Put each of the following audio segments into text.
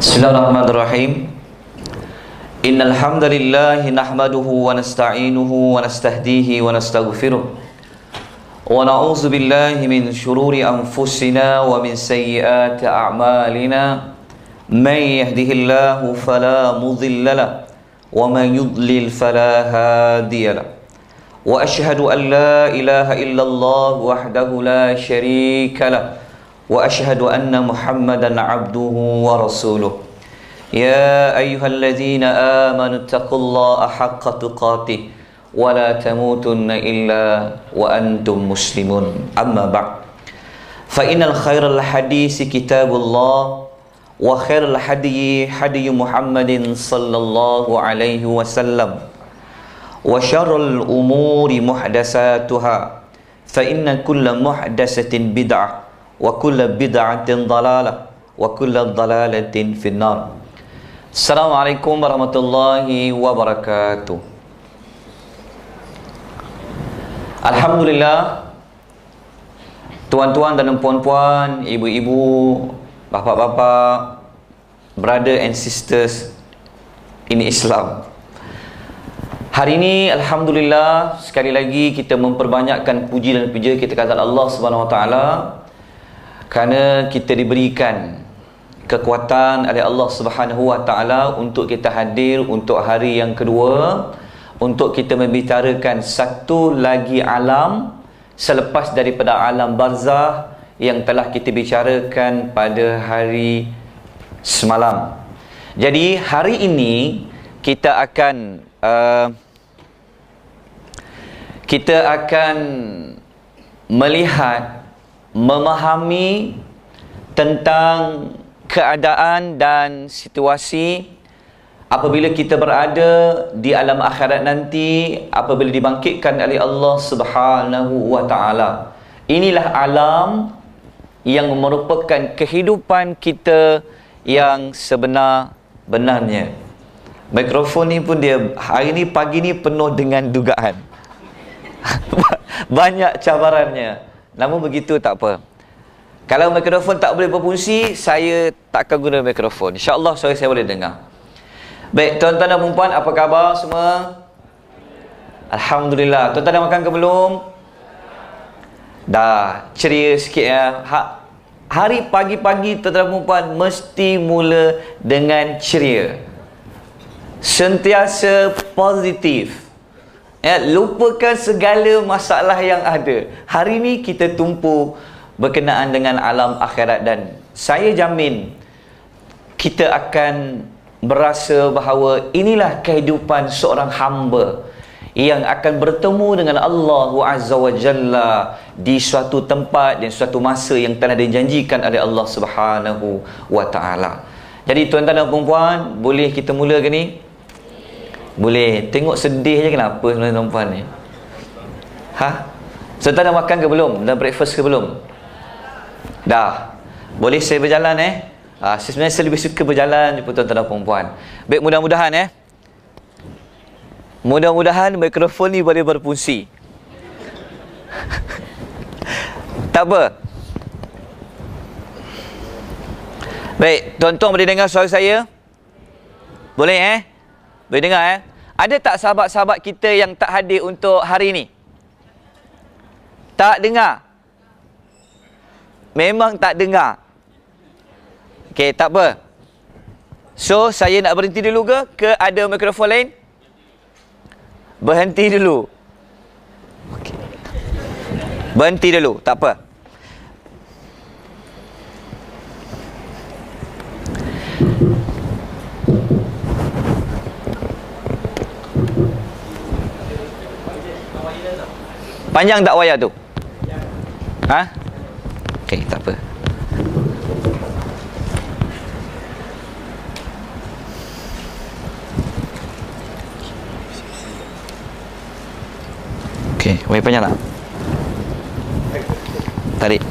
Bismillahirrahmanirrahim. Innal hamdalillah nahmaduhu wa nasta'inuhu wa nastahdihi wa nastaghfiruh. Wa na'udzu billahi min shururi anfusina wa min sayyiati a'malina. May yahdihillahu fala mudilla lahu wa may yudlil fala hadiya lahu. Wa ashhadu an la ilaha illallah wahdahu la syarika lahu. Wa ashhadu anna Muhammadan abduhu wa rasuluh. Ya ayyuhalladzina amanu taqullaha haqqa tuqatih wa la tamutunna illa wa antum muslimun. Amma ba'd. Fa innal khairal hadisi kitabullah wa khairal hadyi hadyu Muhammadin sallallahu alaihi wasallam. Wa syarrul umuri muhdatsatuha. Fa inna kulla muhdatsatin bid'ah wa kulla bid'atin dalalah wa kulla dalalatin finnar. Assalamualaikum warahmatullahi wabarakatuh. Alhamdulillah, tuan-tuan dan puan-puan, ibu-ibu, bapa-bapa, brother and sisters in Islam. Hari ini alhamdulillah sekali lagi kita memperbanyakkan puji dan puja kita kepada Allah Subhanahu wa taala, kerana kita diberikan kekuatan oleh Allah Subhanahu wa taala untuk kita hadir untuk hari yang kedua, untuk kita membicarakan satu lagi alam selepas daripada alam barzah yang telah kita bicarakan pada hari semalam. Jadi hari ini kita akan melihat, memahami tentang keadaan dan situasi apabila kita berada di alam akhirat nanti, apabila dibangkitkan oleh Allah Subhanahu wa taala. Inilah alam yang merupakan kehidupan kita yang sebenar-benarnya. Mikrofon ni pun dia hari ni pagi ni penuh dengan dugaan. Banyak cabarannya. Namun begitu tak apa. Kalau mikrofon tak boleh berfungsi, saya tak akan guna mikrofon. InsyaAllah suara saya boleh dengar. Baik, tuan-tuan dan puan-puan, apa khabar semua? Alhamdulillah. Tuan-tuan dah makan ke belum? Dah, ceria sikit ya. Hari pagi-pagi tuan-tuan dan puan-puan mesti mula dengan ceria. Sentiasa positif. Ya, lupakan segala masalah yang ada. Hari ni kita tumpu berkenaan dengan alam akhirat, dan saya jamin kita akan berasa bahawa inilah kehidupan seorang hamba yang akan bertemu dengan Allah Azza wa Jalla di suatu tempat dan suatu masa yang telah dijanjikan oleh Allah Subhanahu wa taala. Jadi tuan-tuan dan puan-puan, boleh kita mula ke ni? Boleh. Tengok sedih je kenapa tuan-tuan ni? Tuan-tuan dah makan ke belum? Dah breakfast ke belum? Dah. Boleh saya berjalan sebenarnya saya lebih suka berjalan jumpa tuan-tuan dan puan-puan. Baik, mudah-mudahan mudah-mudahan mikrofon ni boleh berfungsi. Tak apa. Baik, tuan-tuan boleh dengar suara saya? Boleh Boleh dengar Ada tak sahabat-sahabat kita yang tak hadir untuk hari ini? Tak dengar? Memang tak dengar. Okey, tak apa. So, saya nak berhenti dulu ke ada mikrofon lain? Berhenti dulu. Okey. Berhenti dulu, tak apa. Panjang tak wayar tu? Okey, tak apa. Okey, wayar panjang tak? Tarik.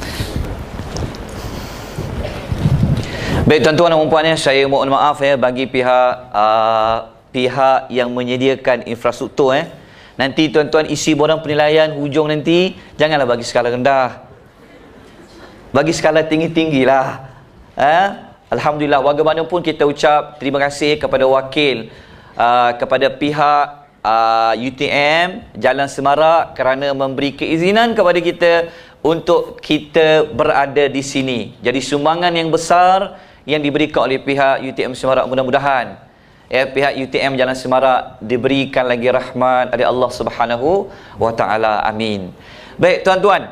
Baik tuan-tuan dan puan-puan, saya mohon maaf bagi pihak yang menyediakan infrastruktur Nanti tuan-tuan isi borang penilaian hujung nanti, janganlah bagi skala rendah. Bagi skala tinggi-tinggilah. Alhamdulillah, bagaimanapun kita ucap terima kasih kepada wakil, kepada pihak UTM Jalan Semarak kerana memberi keizinan kepada kita untuk kita berada di sini. Jadi sumbangan yang besar yang diberikan oleh pihak UTM Semarak, mudah-mudahan pihak UTM Jalan Semarak diberikan lagi rahmat dari Allah Subhanahu wa taala. Amin. Baik tuan-tuan,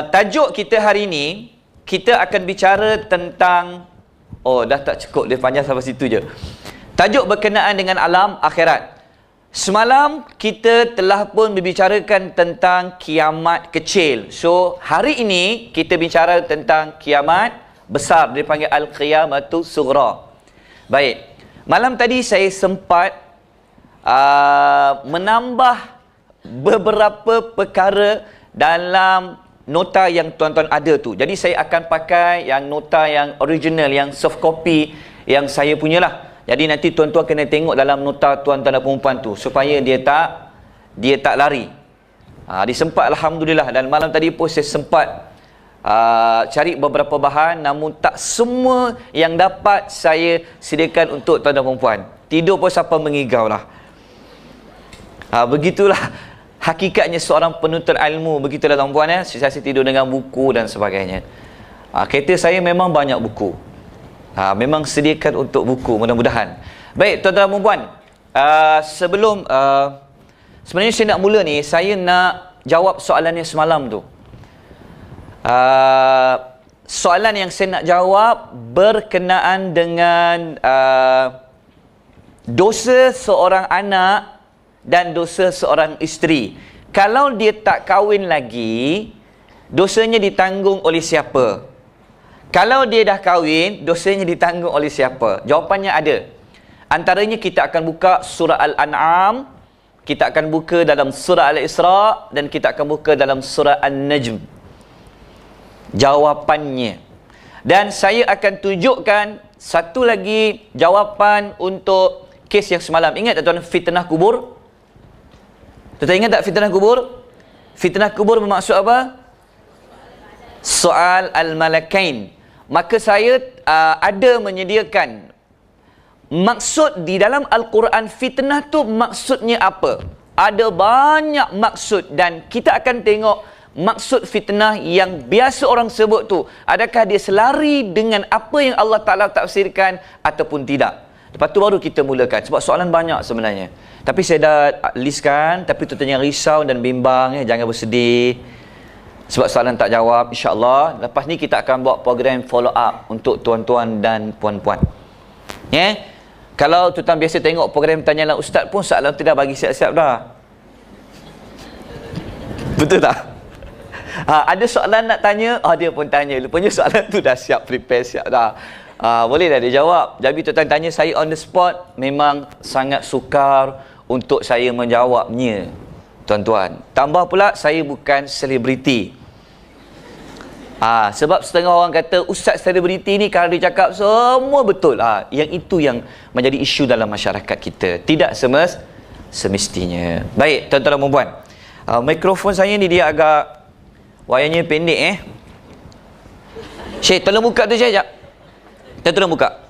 tajuk kita hari ini kita akan bicara tentang, dah tak cukup, dia panjang sampai situ je. Tajuk berkenaan dengan alam akhirat. Semalam kita telah pun membicarakan tentang kiamat kecil. So, hari ini kita bicara tentang kiamat besar, dipanggil Al-Qiyamatu Sughra. Baik, malam tadi saya sempat menambah beberapa perkara dalam nota yang tuan-tuan ada tu. Jadi saya akan pakai yang nota yang original, yang soft copy yang saya punyalah. Jadi nanti tuan-tuan kena tengok dalam nota tuan-tuan dan perempuan tu supaya dia tak lari. Dia sempat, alhamdulillah, dan malam tadi pun saya sempat cari beberapa bahan, namun tak semua yang dapat saya sediakan untuk tuan dan perempuan. Tidur pun siapa mengigau lah. Begitulah hakikatnya seorang penuntut ilmu, begitulah tuan-puan ya. Saya tidur dengan buku dan sebagainya. Kereta saya memang banyak buku. Memang sediakan untuk buku, mudah-mudahan. Baik tuan-tuan dan puan, sebelum sebenarnya saya nak mula ni, saya nak jawab soalan yang semalam tu. Soalan yang saya nak jawab berkenaan dengan dosa seorang anak dan dosa seorang isteri. Kalau dia tak kahwin lagi, dosanya ditanggung oleh siapa? Kalau dia dah kahwin, dosanya ditanggung oleh siapa? Jawapannya ada. Antaranya kita akan buka surah Al-An'am, kita akan buka dalam surah Al-Isra, dan kita akan buka dalam surah An-Najm. Jawapannya. Dan saya akan tunjukkan satu lagi jawapan untuk kes yang semalam. Ingat tak tuan, fitnah kubur? Tuan ingat tak fitnah kubur? Fitnah kubur bermaksud apa? Soal al-malakain. Maka saya ada menyediakan maksud di dalam Al-Quran fitnah tu maksudnya apa? Ada banyak maksud dan kita akan tengok maksud fitnah yang biasa orang sebut tu, adakah dia selari dengan apa yang Allah Ta'ala tafsirkan ataupun tidak. Lepas tu baru kita mulakan, sebab soalan banyak sebenarnya. Tapi saya dah listkan, tapi tu jangan risau dan bimbang, jangan bersedih sebab soalan tak jawab. InsyaAllah lepas ni kita akan buat program follow up untuk tuan-tuan dan puan-puan. Kalau tuan-tuan biasa tengok program Tanyalah Ustaz pun soalan tu dah bagi siap-siap dah. Betul tak? Ada soalan nak tanya, dia pun tanya. Rupanya soalan tu dah siap, prepare siap dah. Boleh dah dia jawab. Jadi tuan-tuan tanya saya on the spot, memang sangat sukar untuk saya menjawabnya, tuan-tuan. Tambah pula saya bukan selebriti. Sebab setengah orang kata ustaz selebriti ni kalau dia cakap semua betul. Yang itu yang menjadi isu dalam masyarakat kita. Tidak semestinya. Baik tuan-tuan dan puan-puan, mikrofon saya ni dia agak wayarnya pendek Syekh tolong buka tu Syekh jap. Tolong buka.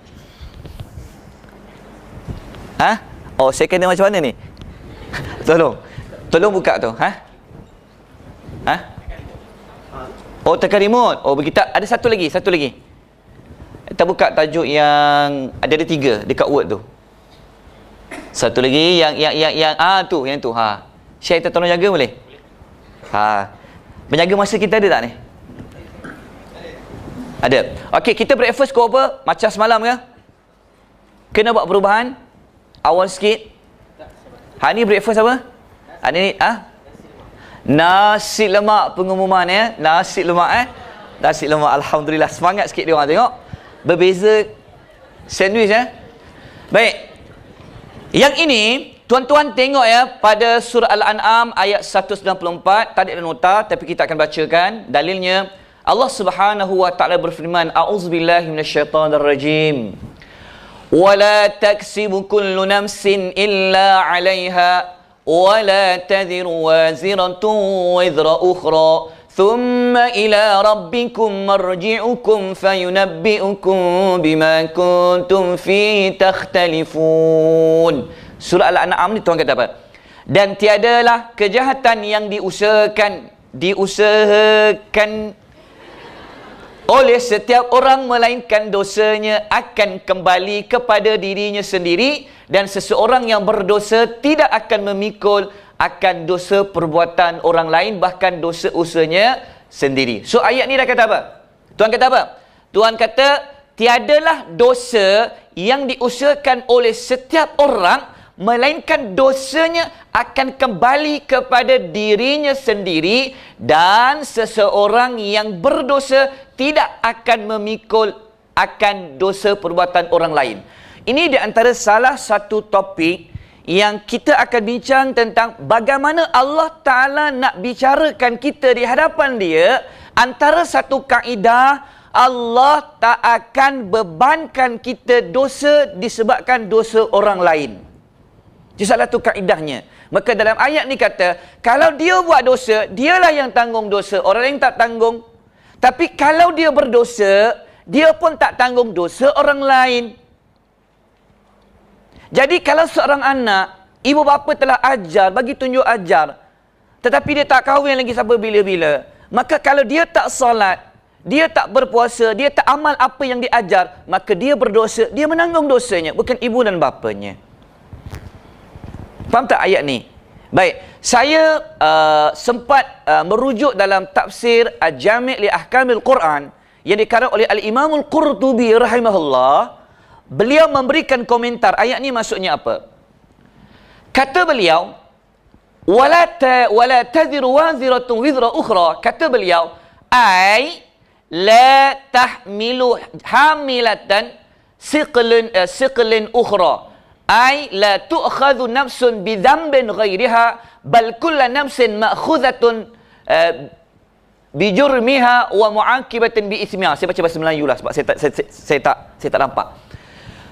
Saya kena macam mana ni? Tolong buka tu. Tekan remote. Begitu. Ada satu lagi. Kita buka tajuk yang ada 3 dekat Word tu. Satu lagi yang tu. Syekh kita tolong jaga boleh? Menjaga masa kita ada tak ni? Ada. Okey, kita breakfast kau apa? Macam semalam ke? Kena buat perubahan? Awal sikit. Hari ni breakfast apa? Hari ni nasi lemak pengumuman Nasi lemak Nasi lemak, alhamdulillah. Semangat sikit dia orang tengok. Berbeza sandwich Baik. Yang ini tuan-tuan tengok pada surah Al-An'am ayat 194. Tadi ada nota tapi kita akan bacakan dalilnya. Allah Subhanahu wa taala berfirman, a'udzubillahi minasyaitonirrajim. Wala taksibu kullu nafsin illa 'alaiha wala tadhiru waziratun wizra ukhra Thumma ila rabbikum marji'ukum fayunabbi'ukum bima kuntum fihi takhtalifun. Surah Al-An'am ni Tuhan kata apa? Dan tiadalah kejahatan yang diusahakan oleh setiap orang melainkan dosanya akan kembali kepada dirinya sendiri, dan seseorang yang berdosa tidak akan memikul akan dosa perbuatan orang lain, bahkan dosa usahanya sendiri. So ayat ni dah kata apa? Tuhan kata apa? Tuhan kata tiadalah dosa yang diusahakan oleh setiap orang melainkan dosanya akan kembali kepada dirinya sendiri, dan seseorang yang berdosa tidak akan memikul akan dosa perbuatan orang lain. Ini di antara salah satu topik yang kita akan bincang tentang bagaimana Allah Ta'ala nak bicarakan kita di hadapan dia. Antara satu kaedah, Allah tak akan bebankan kita dosa disebabkan dosa orang lain. Itu salah satu kaedahnya. Maka dalam ayat ni kata, kalau dia buat dosa, dialah yang tanggung dosa, orang lain tak tanggung. Tapi kalau dia berdosa, dia pun tak tanggung dosa orang lain. Jadi kalau seorang anak, ibu bapa telah ajar, bagi tunjuk ajar, tetapi dia tak kahwin lagi sampai bila-bila, maka kalau dia tak solat, dia tak berpuasa, dia tak amal apa yang diajar, maka dia berdosa, dia menanggung dosanya, bukan ibu dan bapanya. Faham tak ayat ni? Baik, saya sempat merujuk dalam tafsir Al-Jami' li Ahkamil Quran yang dikarang oleh Al-Imam Al-Qurtubi rahimahullah. Beliau memberikan komentar ayat ni maksudnya apa. Kata beliau, wala taziru waziratun wizra ukhra. Kata beliau, ay la tahmilu hamilatan siqlin ukhra. Ay la tu'khadhu nafsun bi dhanbin ghairiha bal kullu nafsin ma'khudhatun bi jurmiha wa mu'aqibatin bi ithmiha. Saya baca bahasa Melayu lah sebab saya tak nampak.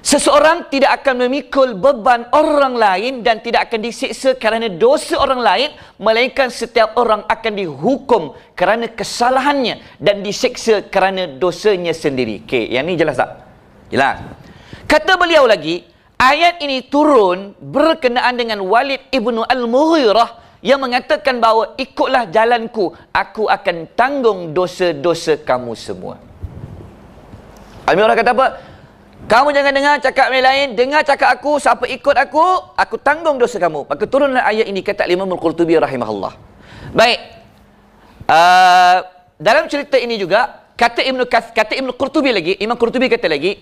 Seseorang tidak akan memikul beban orang lain dan tidak akan disiksa kerana dosa orang lain, melainkan setiap orang akan dihukum kerana kesalahannya dan disiksa kerana dosanya sendiri. Okey, yang ni jelas tak? Jelas. Kata beliau lagi, ayat ini turun berkenaan dengan Walid ibnu Al-Mughirah yang mengatakan bahawa ikutlah jalanku, aku akan tanggung dosa-dosa kamu semua. Al-Mughirah kata apa? Kamu jangan dengar cakap yang lain, dengar cakap aku, siapa ikut aku tanggung dosa kamu. Maka turunlah ayat ini, kata Imam Al-Qurtubi rahimahullah. Baik. Dalam cerita ini juga, kata Ibnu Qurtubi lagi, Imam Qurtubi kata lagi,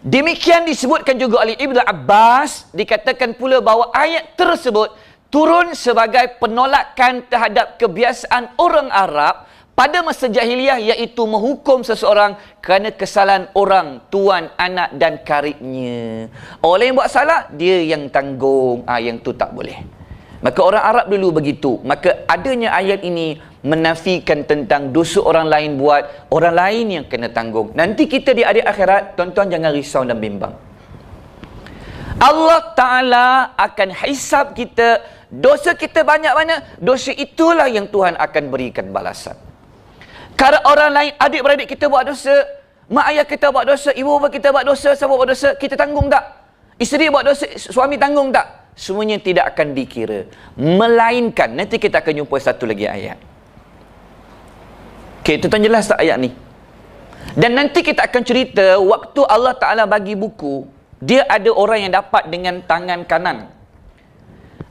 demikian disebutkan juga oleh Ibnu Abbas, dikatakan pula bahawa ayat tersebut turun sebagai penolakan terhadap kebiasaan orang Arab pada masa jahiliah, iaitu menghukum seseorang kerana kesalahan orang, tuan, anak dan karibnya. Orang yang buat salah, dia yang tanggung. Yang tu tak boleh. Maka orang Arab dulu begitu. Maka adanya ayat ini menafikan tentang dosa orang lain buat, orang lain yang kena tanggung. Nanti kita di hari akhirat, tuan-tuan jangan risau dan bimbang. Allah Ta'ala akan hisab kita. Dosa kita banyak-banyak, dosa itulah yang Tuhan akan berikan balasan. Kalau orang lain, adik-beradik kita buat dosa, mak ayah kita buat dosa, ibu bapa kita buat dosa, siapa buat dosa, kita tanggung tak? Isteri buat dosa, suami tanggung tak? Semuanya tidak akan dikira. Melainkan, nanti kita akan jumpa satu lagi ayat. Okey, tuan-tuan jelas tak ayat ni? Dan nanti kita akan cerita, waktu Allah Ta'ala bagi buku, dia ada orang yang dapat dengan tangan kanan.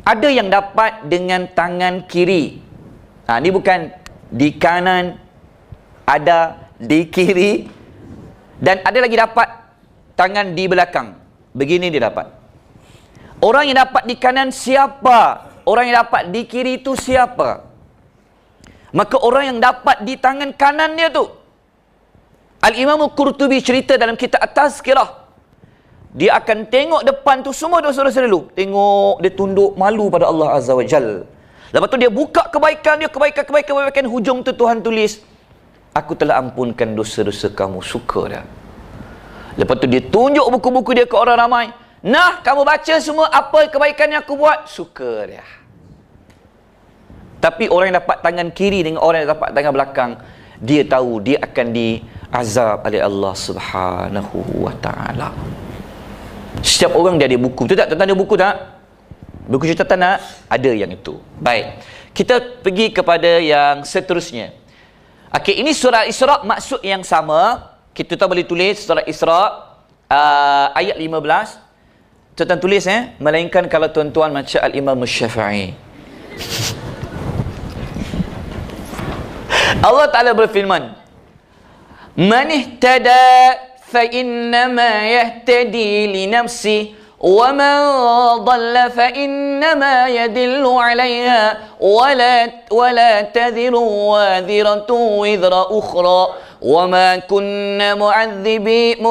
Ada yang dapat dengan tangan kiri. Ni bukan di kanan, ada di kiri, dan ada lagi dapat tangan di belakang. Begini dia dapat. Orang yang dapat di kanan siapa? Orang yang dapat di kiri itu siapa? Maka orang yang dapat di tangan kanan dia tu, Al-Imam Al-Qurtubi cerita dalam kitab At-Tazkirah, dia akan tengok depan tu semua dosa-dosa dulu. Tengok, dia tunduk malu pada Allah Azza wa Jal. Lepas tu dia buka kebaikan dia, kebaikan. Hujung tu Tuhan tulis, aku telah ampunkan dosa-dosa kamu. Suka dah. Lepas tu dia tunjuk buku-buku dia ke orang ramai. Nah, kamu baca semua apa kebaikan yang aku buat. Suka dah. Tapi orang yang dapat tangan kiri dengan orang yang dapat tangan belakang, dia tahu dia akan diazab oleh Allah Subhanahu wa taala. Setiap orang dia ada buku. Betul tak? Tuan-tuan ada buku tak? Buku catatan tak? Ada yang itu. Baik. Kita pergi kepada yang seterusnya. Okey, ini surah Isra, maksud yang sama. Kita tahu boleh tulis surah Isra ayat 15. Tuan-tuan tulis melainkan kalau tuan-tuan macam Al-Imam Syafi'i. Allah Ta'ala berfirman, Man ihtada fa innama yahtadi li nafsi wa man dhalla fa innama yadillu 'alayha wa la tadhiru wadhiratu wizra ukhra wa ma kunna mu'adzibina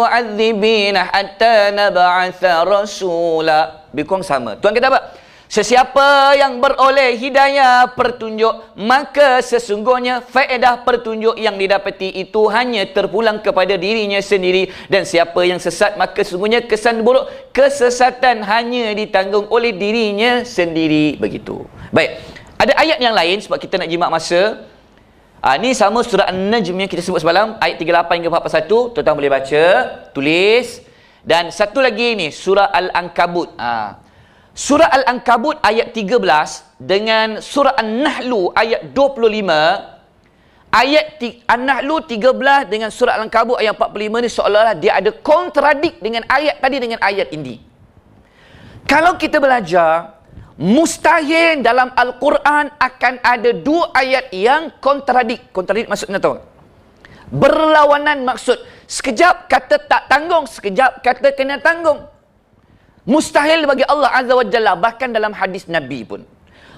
hatta nab'atha rasula. Lebih sama. Tuan kata apa? Sesiapa yang beroleh hidayah petunjuk, maka sesungguhnya faedah petunjuk yang didapati itu hanya terpulang kepada dirinya sendiri. Dan siapa yang sesat, maka sesungguhnya kesan buruk, kesesatan hanya ditanggung oleh dirinya sendiri. Begitu. Baik. Ada ayat yang lain sebab kita nak jimat masa. Ni sama surah An-Najm yang kita sebut semalam, ayat 38 hingga 41. Tuan-tuan boleh baca, tulis. Dan satu lagi ni, surah Al-Ankabut. Surah Al-Ankabut ayat 13 dengan surah An-Nahlu ayat 25. Ayat An-Nahlu 13 dengan surah Al-Ankabut ayat 45 ni seolah-olah dia ada kontradik dengan ayat tadi dengan ayat ini. Kalau kita belajar, mustahil dalam Al-Quran akan ada dua ayat yang kontradik. Kontradik maksudnya tahu? Berlawanan maksud. Sekejap kata tak tanggung, sekejap kata kena tanggung. Mustahil bagi Allah Azza wa Jalla, bahkan dalam hadis Nabi pun.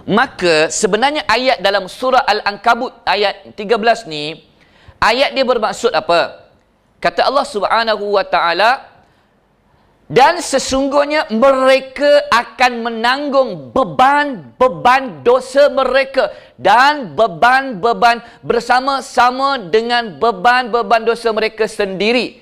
Maka sebenarnya ayat dalam surah Al-Ankabut ayat 13 ni, ayat dia bermaksud apa? Kata Allah Subhanahu wa taala, dan sesungguhnya mereka akan menanggung beban-beban dosa mereka dan beban-beban bersama-sama dengan beban-beban dosa mereka sendiri.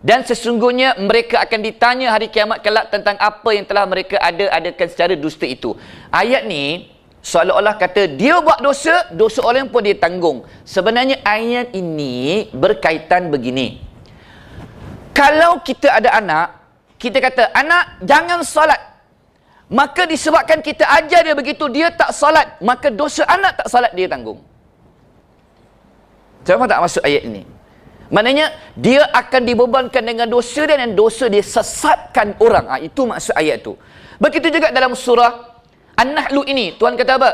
Dan sesungguhnya mereka akan ditanya hari kiamat kelak tentang apa yang telah mereka adakan secara dusta itu. Ayat ni seolah-olah kata dia buat dosa, dosa orang pun dia tanggung. Sebenarnya ayat ini berkaitan begini. Kalau kita ada anak, kita kata, anak jangan solat. Maka disebabkan kita ajar dia begitu, dia tak solat. Maka dosa anak tak solat dia tanggung. Siapa tak masuk ayat ini? Maknanya dia akan dibebankan dengan dosa dia dan dosa dia sesatkan orang. Itu maksud ayat tu. Begitu juga dalam surah An-Nahlu ini. Tuhan kata apa?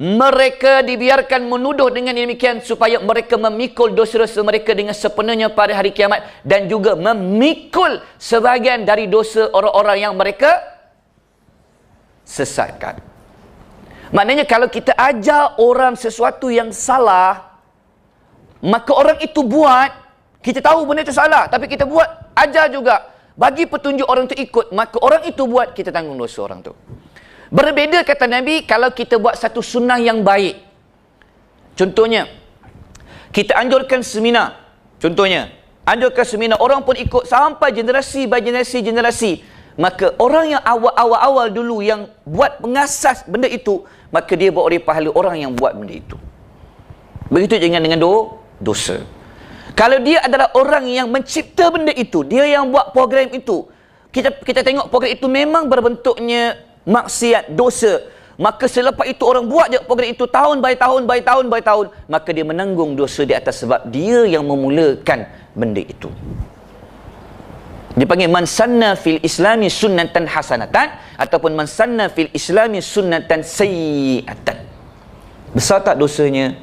Mereka dibiarkan menuduh dengan demikian supaya mereka memikul dosa-dosa mereka dengan sepenuhnya pada hari kiamat. Dan juga memikul sebahagian dari dosa orang-orang yang mereka sesatkan. Maknanya kalau kita ajar orang sesuatu yang salah, maka orang itu buat, kita tahu benda itu salah, tapi kita buat, ajar juga, bagi petunjuk orang itu ikut, maka orang itu buat, kita tanggung dosa orang itu. Berbeza kata Nabi, kalau kita buat satu sunnah yang baik. Contohnya, kita anjurkan seminar. Contohnya, anjurkan seminar, orang pun ikut sampai generasi by generasi. Maka orang yang awal-awal dulu yang buat pengasas benda itu, maka dia beroleh pahala orang yang buat benda itu. Begitu dengan dosa. Kalau dia adalah orang yang mencipta benda itu, dia yang buat program itu, kita tengok program itu memang berbentuknya maksiat, dosa, maka selepas itu orang buat je program itu tahun by tahun, maka dia menanggung dosa di atas sebab dia yang memulakan benda itu. Dia panggil man sanna fil islami sunnatan hasanatan ataupun man sanna fil islami sunnatan sayyi'atan. Besar tak dosanya?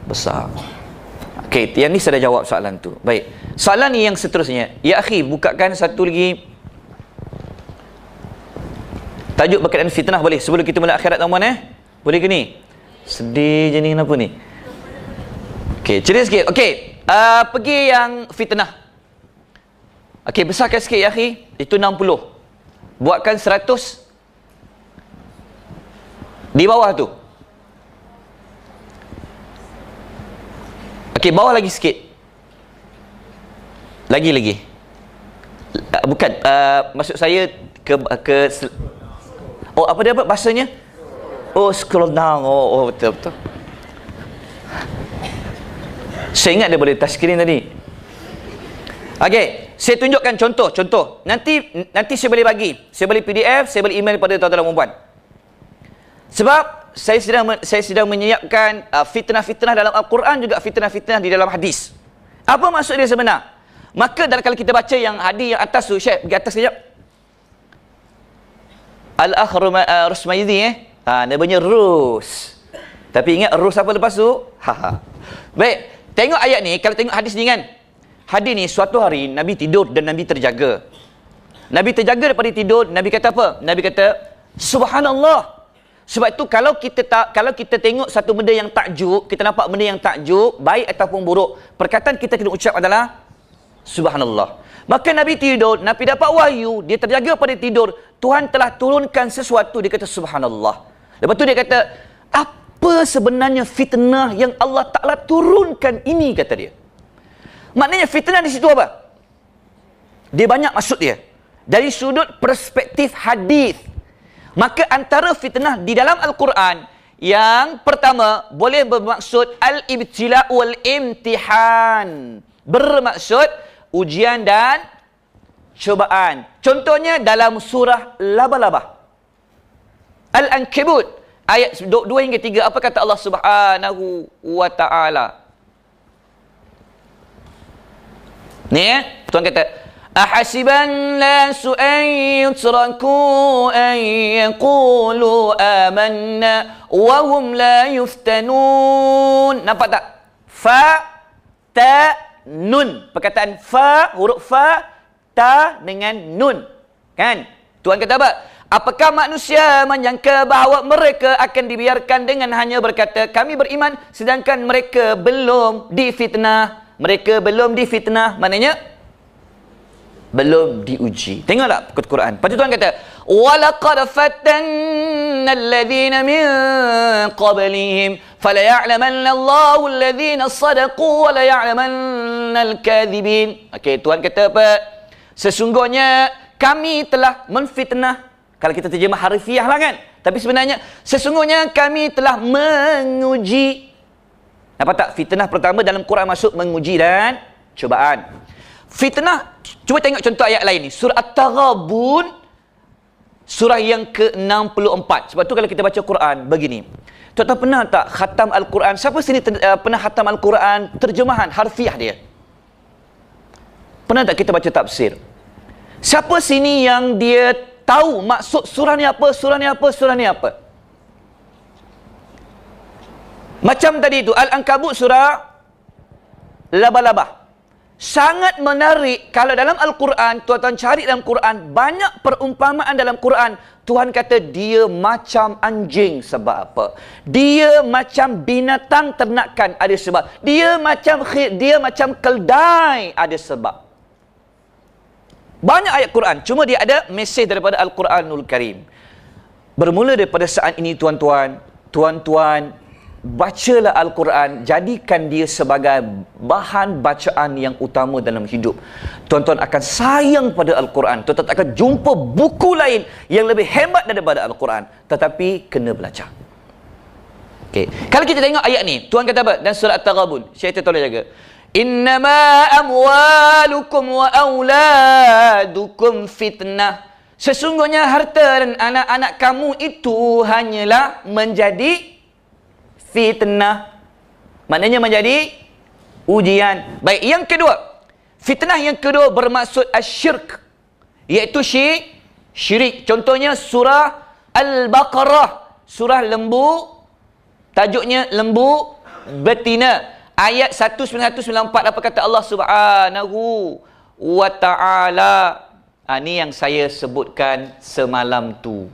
Besar. Okey, yang ni saya dah jawab soalan tu. Baik. Soalan ni yang seterusnya. Ya akhi, bukakan satu lagi tajuk berkaitan fitnah boleh sebelum kita mula akhirat tuan-tuan Boleh ke ni? Sedih je ni, kenapa ni? Okey, ceria sikit. Okey, pergi yang fitnah. Okey, besarkan sikit ya akhi. Itu 60. Buatkan 100 di bawah tu. Okey, bawah lagi sikit. Lagi. Bukan, maksud saya ke oh, apa dia bahasanya? Oh, scroll down. Oh, betul. Saya ingat dia boleh touch screen tadi. Okey, saya tunjukkan contoh. Nanti saya boleh bagi. Saya boleh PDF, saya boleh email kepada tuan-tuan dan puan-puan. Sebab saya sedang menyiapkan fitnah-fitnah dalam Al-Quran, juga fitnah-fitnah di dalam hadis. Apa maksud dia sebenar? Maka kalau kita baca yang hadis yang atas tu, Syekh, pergi atas sekejap. Al-Akh Rusmaydi, namanya Rus. Tapi ingat Rus apa lepas tu? Baik, tengok ayat ni. Kalau tengok hadis ni kan, hadis ni suatu hari Nabi tidur dan Nabi terjaga. Nabi terjaga daripada tidur. Nabi kata apa? Nabi kata subhanallah. Sebab itu kalau kita tengok satu benda yang takjub, kita nampak benda yang takjub, baik ataupun buruk, perkataan kita kena ucap adalah subhanallah. Maka Nabi tidur, Nabi dapat wahyu, dia terjaga pada tidur, Tuhan telah turunkan sesuatu, dia kata subhanallah. Lepas tu dia kata, apa sebenarnya fitnah yang Allah Ta'ala turunkan ini, kata dia. Maknanya fitnah di situ apa? Dia banyak maksud dia. Dari sudut perspektif hadis. Maka antara fitnah di dalam Al-Quran, yang pertama boleh bermaksud al-ibtila' wal-imtihan. Bermaksud ujian dan cubaan. Contohnya dalam surah Laba-Laba. Al-Ankabut ayat 2 hingga 3, apa kata Allah Subhanahu wa taala? Ni Tuhan kata, ahasiban nasu an yutraku an yaqulu amanna wa hum la yuftanun. Nampak tak? Fa, ta, nun. Perkataan fa, huruf fa, ta dengan nun. Kan? Tuhan kata apa? Apakah manusia menyangka bahawa mereka akan dibiarkan dengan hanya berkata kami beriman, sedangkan mereka belum difitnah. Mereka belum difitnah, maknanya belum diuji. Tengoklah Quran. Lepas tu Tuhan kata, وَلَقَدْ فَتَنَّ الَّذِينَ مِنْ قَبْلِهِمْ فَلَيَعْلَمَنَّ اللَّهُ الَّذِينَ صَدَقُوا وَلَيَعْلَمَنَّ الْكَاذِبِينَ. Okey, Tuhan kata apa? Sesungguhnya kami telah menfitnah. Kalau kita terjemah harfiah lah kan. Tapi sebenarnya, sesungguhnya kami telah menguji. Nampak tak? Fitnah pertama dalam Quran masuk menguji dan cubaan. Fitnah, cuba tengok contoh ayat lain ni. Surah At-Taghabun, surah yang ke-64. Sebab tu kalau kita baca Quran, begini. Tuan-tuan pernah tak khatam Al-Quran? Siapa sini pernah khatam Al-Quran terjemahan harfiah dia? Pernah tak kita baca tafsir? Siapa sini yang dia tahu maksud surah ni apa, surah ni apa, surah ni apa? Macam tadi tu, Al-Ankabut surah Laba-Laba. Sangat menarik kalau dalam Al-Quran, tuan-tuan cari dalam Quran, banyak perumpamaan dalam Quran. Tuhan kata dia macam anjing, sebab apa? Dia macam binatang ternakan, ada sebab. Dia macam keldai, ada sebab. Banyak ayat Quran, cuma dia ada mesej daripada Al-Quranul Karim. Bermula daripada saat ini tuan-tuan, bacalah Al-Quran, jadikan dia sebagai bahan bacaan yang utama dalam hidup. Tuan-tuan akan sayang pada Al-Quran. Tuan-tuan akan jumpa buku lain yang lebih hebat daripada Al-Quran. Tetapi kena belajar. Okay. Kalau kita tengok ayat ni, Tuhan kata apa? Dan surah At-Taghabun, syaitan tolong jaga. Innama amwalukum wa auladukum fitnah. Sesungguhnya harta dan anak-anak kamu itu hanyalah menjadi fitnah. Maknanya menjadi ujian. Baik, yang kedua, fitnah yang kedua bermaksud asyirk, iaitu syirik. Contohnya surah Al-Baqarah, surah lembu, tajuknya lembu betina. Ayat 194, apa kata Allah Subhanahu wa ta'ala? Ini yang saya sebutkan semalam tu.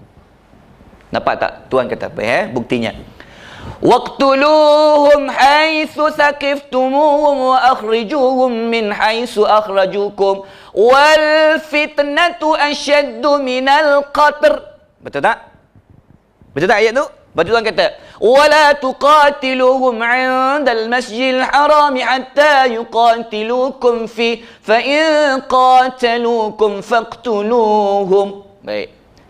Nampak tak? Tuhan kata apa? Buktinya. وَاقْتُلُوهُمْ حَيْثُ ثَقِفْتُمُوهُمْ وَأَخْرِجُوهُمْ مِنْ حَيْثُ أَخْرَجُوكُمْ وَالْفِتْنَةُ أَشَدُّ مِنَ الْقَتْلِ. Betul tak? Betul tak ayat tu? Betul Tuhan kata, وَلَا تُقَاتِلُوهُمْ عِنْدَ الْمَسْجِدِ الْحَرَامِ حَتَّى يُقَاتِلُوكُمْ فِيهِ فَإِنْ قَاتَلُوكُمْ فَاقْتُلُوهُمْ. Baik.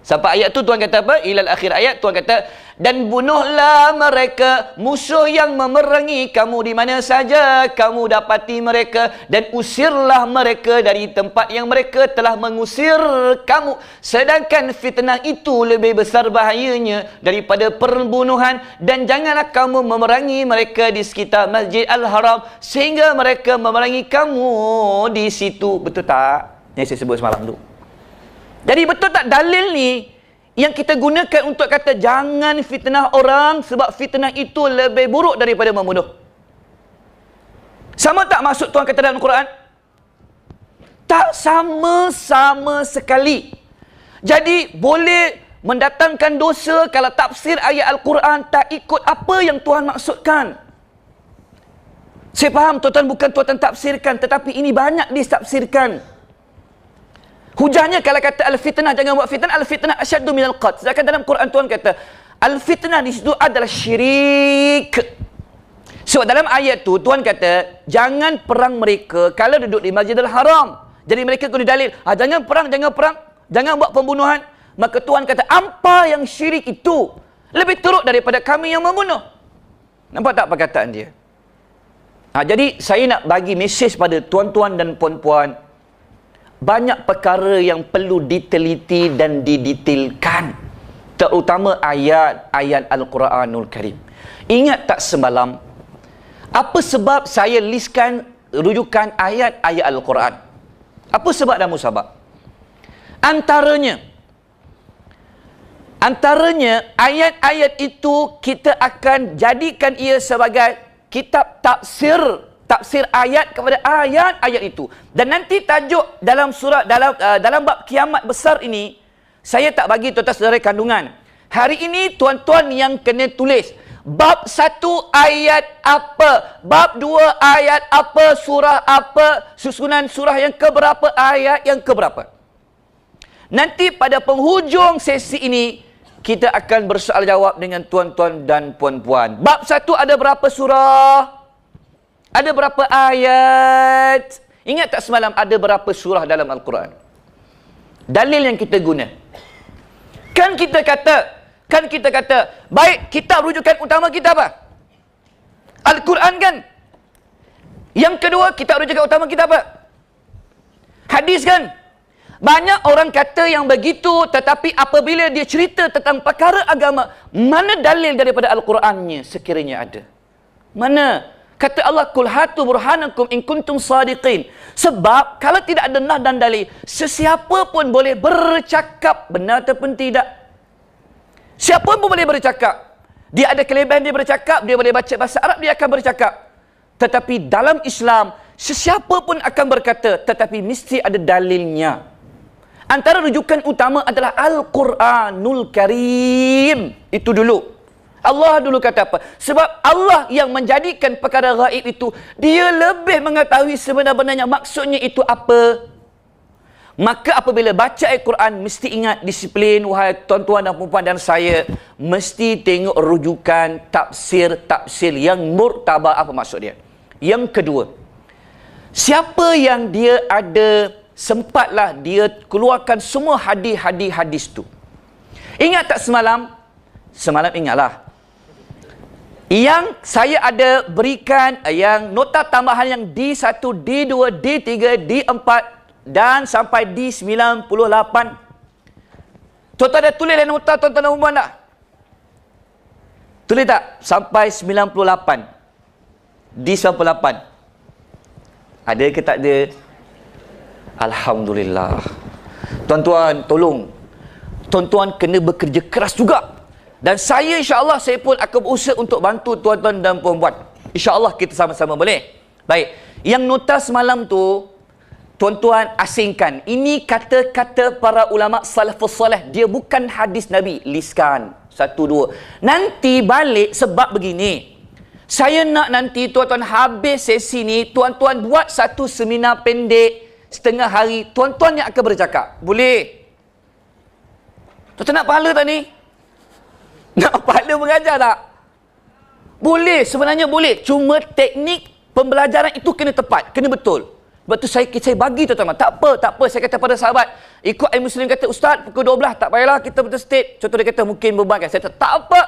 Sampai ayat tu Tuhan kata apa? Ilal akhir ayat Tuhan kata, dan bunuhlah mereka musuh yang memerangi kamu di mana saja kamu dapati mereka, dan usirlah mereka dari tempat yang mereka telah mengusir kamu. Sedangkan fitnah itu lebih besar bahayanya daripada perbunuhan, dan janganlah kamu memerangi mereka di sekitar Masjid Al-Haram sehingga mereka memerangi kamu di situ. Betul tak? Yang saya sebut semalam tu. Jadi betul tak dalil ni yang kita gunakan untuk kata jangan fitnah orang sebab fitnah itu lebih buruk daripada membunuh? Sama tak maksud Tuhan kata dalam Quran? Tak sama-sama sekali. Jadi boleh mendatangkan dosa kalau tafsir ayat Al-Quran tak ikut apa yang Tuhan maksudkan. Saya faham tuan-tuan bukan tuan-tuan tafsirkan, tetapi ini banyak ditafsirkan. Hujahnya kalau kata al-fitnah, jangan buat fitnah, al-fitnah asyaddu minal qatl. Sedangkan dalam Quran Tuhan kata al-fitnah di situ adalah syirik. Sebab dalam ayat tu Tuhan kata jangan perang mereka kalau duduk di Masjidil Haram. Jadi mereka guna dalil, jangan perang, jangan buat pembunuhan. Maka Tuhan kata apa yang syirik itu lebih teruk daripada kami yang membunuh. Nampak tak perkataan dia? Jadi saya nak bagi mesej pada tuan-tuan dan puan-puan, banyak perkara yang perlu diteliti dan didetailkan, terutama ayat-ayat Al-Quranul Karim. Ingat tak semalam apa sebab saya listkan rujukan ayat-ayat Al-Quran? Apa sebab dan musabab? Antaranya ayat-ayat itu kita akan jadikan ia sebagai kitab tafsir ayat kepada ayat-ayat itu. Dan nanti tajuk dalam surah dalam bab kiamat besar ini saya tak bagi tuan-tuan saudara kandungan. Hari ini tuan-tuan yang kena tulis bab 1 ayat apa, bab 2 ayat apa, surah apa, susunan surah yang keberapa, ayat yang keberapa. Nanti pada penghujung sesi ini kita akan bersoal jawab dengan tuan-tuan dan puan-puan. Bab 1 ada berapa surah? Ada berapa ayat? Ingat tak semalam ada berapa surah dalam Al-Quran? Dalil yang kita guna. Kan kita kata, baik, kitab rujukan utama kita apa? Al-Quran kan? Yang kedua, kitab rujukan utama kita apa? Hadis kan? Banyak orang kata yang begitu, tetapi apabila dia cerita tentang perkara agama, mana dalil daripada Al-Qurannya sekiranya ada? Mana? Kata Allah, "Qul hatu burhanakum in kuntum sadiqin." Sebab kalau tidak ada nas dan dalil, sesiapa pun boleh bercakap, benar ataupun tidak. Siapa pun boleh bercakap. Dia ada kelebihan dia bercakap, dia boleh baca bahasa Arab, dia akan bercakap. Tetapi dalam Islam, sesiapa pun akan berkata, tetapi mesti ada dalilnya. Antara rujukan utama adalah Al-Quranul Karim. Itu dulu. Allah dulu kata apa? Sebab Allah yang menjadikan perkara gaib itu, dia lebih mengetahui sebenarnya maksudnya itu apa. Maka apabila baca Al-Quran, mesti ingat disiplin, wahai tuan-tuan dan puan-puan dan saya, mesti tengok rujukan tafsir yang murtabar apa maksud dia. Yang kedua, siapa yang dia ada sempatlah dia keluarkan semua hadis tu. Ingat tak semalam? Semalam ingatlah. Yang saya ada berikan yang nota tambahan yang D1, D2, D3, D4 dan sampai D98. Tuan-tuan ada tulis nota tuan-tuan dan puan tak? Tulis tak? Sampai 98. D98. Ada ke tak ada? Alhamdulillah. Tuan-tuan, tolong. Tuan-tuan kena bekerja keras juga. Dan saya insya-Allah saya pun akan berusaha untuk bantu tuan-tuan dan puan-puan. Insya-Allah kita sama-sama boleh. Baik. Yang nota semalam tu tuan-tuan asingkan. Ini kata-kata para ulama salafus salih. Dia bukan hadis Nabi. Listkan. 1, 2. Nanti balik sebab begini. Saya nak nanti tuan-tuan habis sesi ni, tuan-tuan buat satu seminar pendek setengah hari, tuan-tuan yang akan bercakap. Boleh? Tuan-tuan nak pahala tak ni? Nak pahala mengajar tak? Boleh, sebenarnya boleh. Cuma teknik pembelajaran itu kena tepat, kena betul. Sebab tu saya bagi tuan-tuan. Tak apa. Saya kata pada sahabat, Ikut Muslim kata, Ustaz, pukul 12 tak payahlah kita betul state. Contoh dia kata mungkin beban kan. Saya kata, tak apa.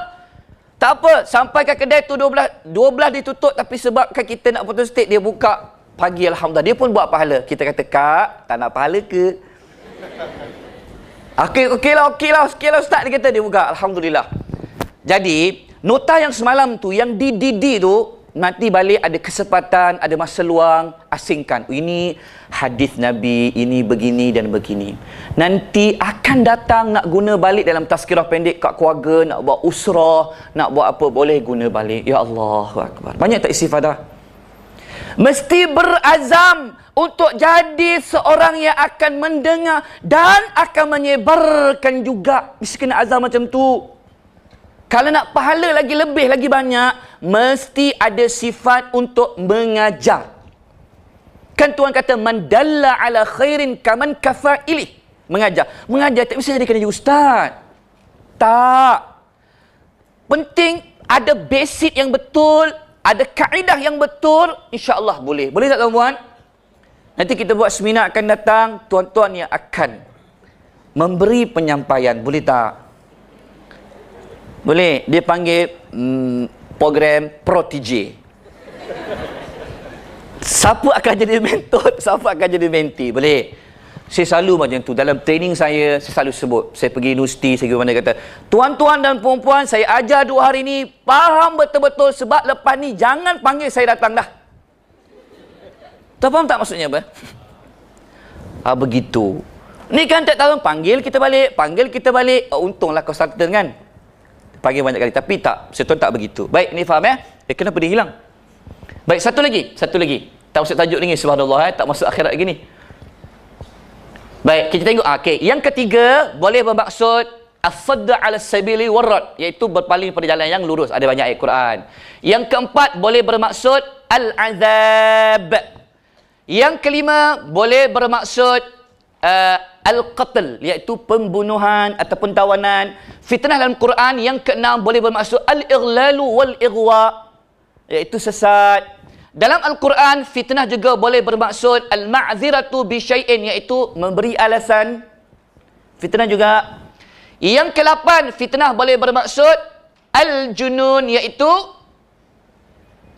Tak apa. Sampai ke kedai tu 12 ditutup, tapi sebabkan kita nak betul state, dia buka pagi, alhamdulillah. Dia pun buat pahala. Kita kata, Kak, tak nak pahala ke? Okeylah Ustaz, dia kata, dia buka, alhamdulillah. Jadi, nota yang semalam tu, yang di DD tu, nanti balik ada kesempatan, ada masa luang, asingkan. Ini hadis Nabi, ini begini dan begini. Nanti akan datang nak guna balik dalam tazkirah pendek kat keluarga, nak buat usrah, nak buat apa, boleh guna balik. Ya Allahu Akbar. Banyak tak istifadah? Mesti berazam untuk jadi seorang yang akan mendengar dan akan menyebarkan juga. Mesti kena azam macam tu. Kalau nak pahala lagi lebih, lagi banyak, mesti ada sifat untuk mengajar. Kan Tuhan kata, man dalla ala khairin kaman kafa'ilih. Mengajar. Mengajar tak bisa jadi kena jadi ustaz. Tak. Penting ada basic yang betul, ada kaedah yang betul, insya-Allah boleh. Boleh tak tuan-tuan? Nanti kita buat seminar akan datang, tuan-tuan yang akan memberi penyampaian. Boleh tak? Boleh. Dia panggil program Pro TJ. Siapa akan jadi mentor, siapa akan jadi mentee. Boleh. Saya selalu macam tu. Dalam training saya selalu sebut. Saya pergi universiti, saya pergi mana kata, tuan-tuan dan puan-puan, saya ajar 2 hari ni, faham betul-betul, sebab lepas ni jangan panggil saya datang dah. Tuan faham tak maksudnya apa? Begitu. Ni kan tak tahu, panggil kita balik. Untunglah consultant kan. Panggil banyak kali, tapi tak, syaitan tak begitu. Baik, ni faham ya? Kenapa dia hilang? Baik, satu lagi. Tak masuk tajuk ni, subhanallah, tak masuk akhirat lagi ni. Baik, kita tengok. Okay. Yang ketiga, boleh bermaksud as-sadd 'ala sabili warrad, iaitu berpaling pada jalan yang lurus. Ada banyak ayat Quran. Yang keempat, boleh bermaksud al-azab. Yang kelima, boleh bermaksud al-qatl, iaitu pembunuhan ataupun tawanan. Fitnah dalam Quran. Yang keenam, boleh bermaksud al-ighlalu wal-ighwa, iaitu sesat. Dalam Al-Quran, fitnah juga boleh bermaksud al-ma'ziratu bi syai'in, iaitu memberi alasan. Fitnah juga. Yang ke-8, fitnah boleh bermaksud al-junun, iaitu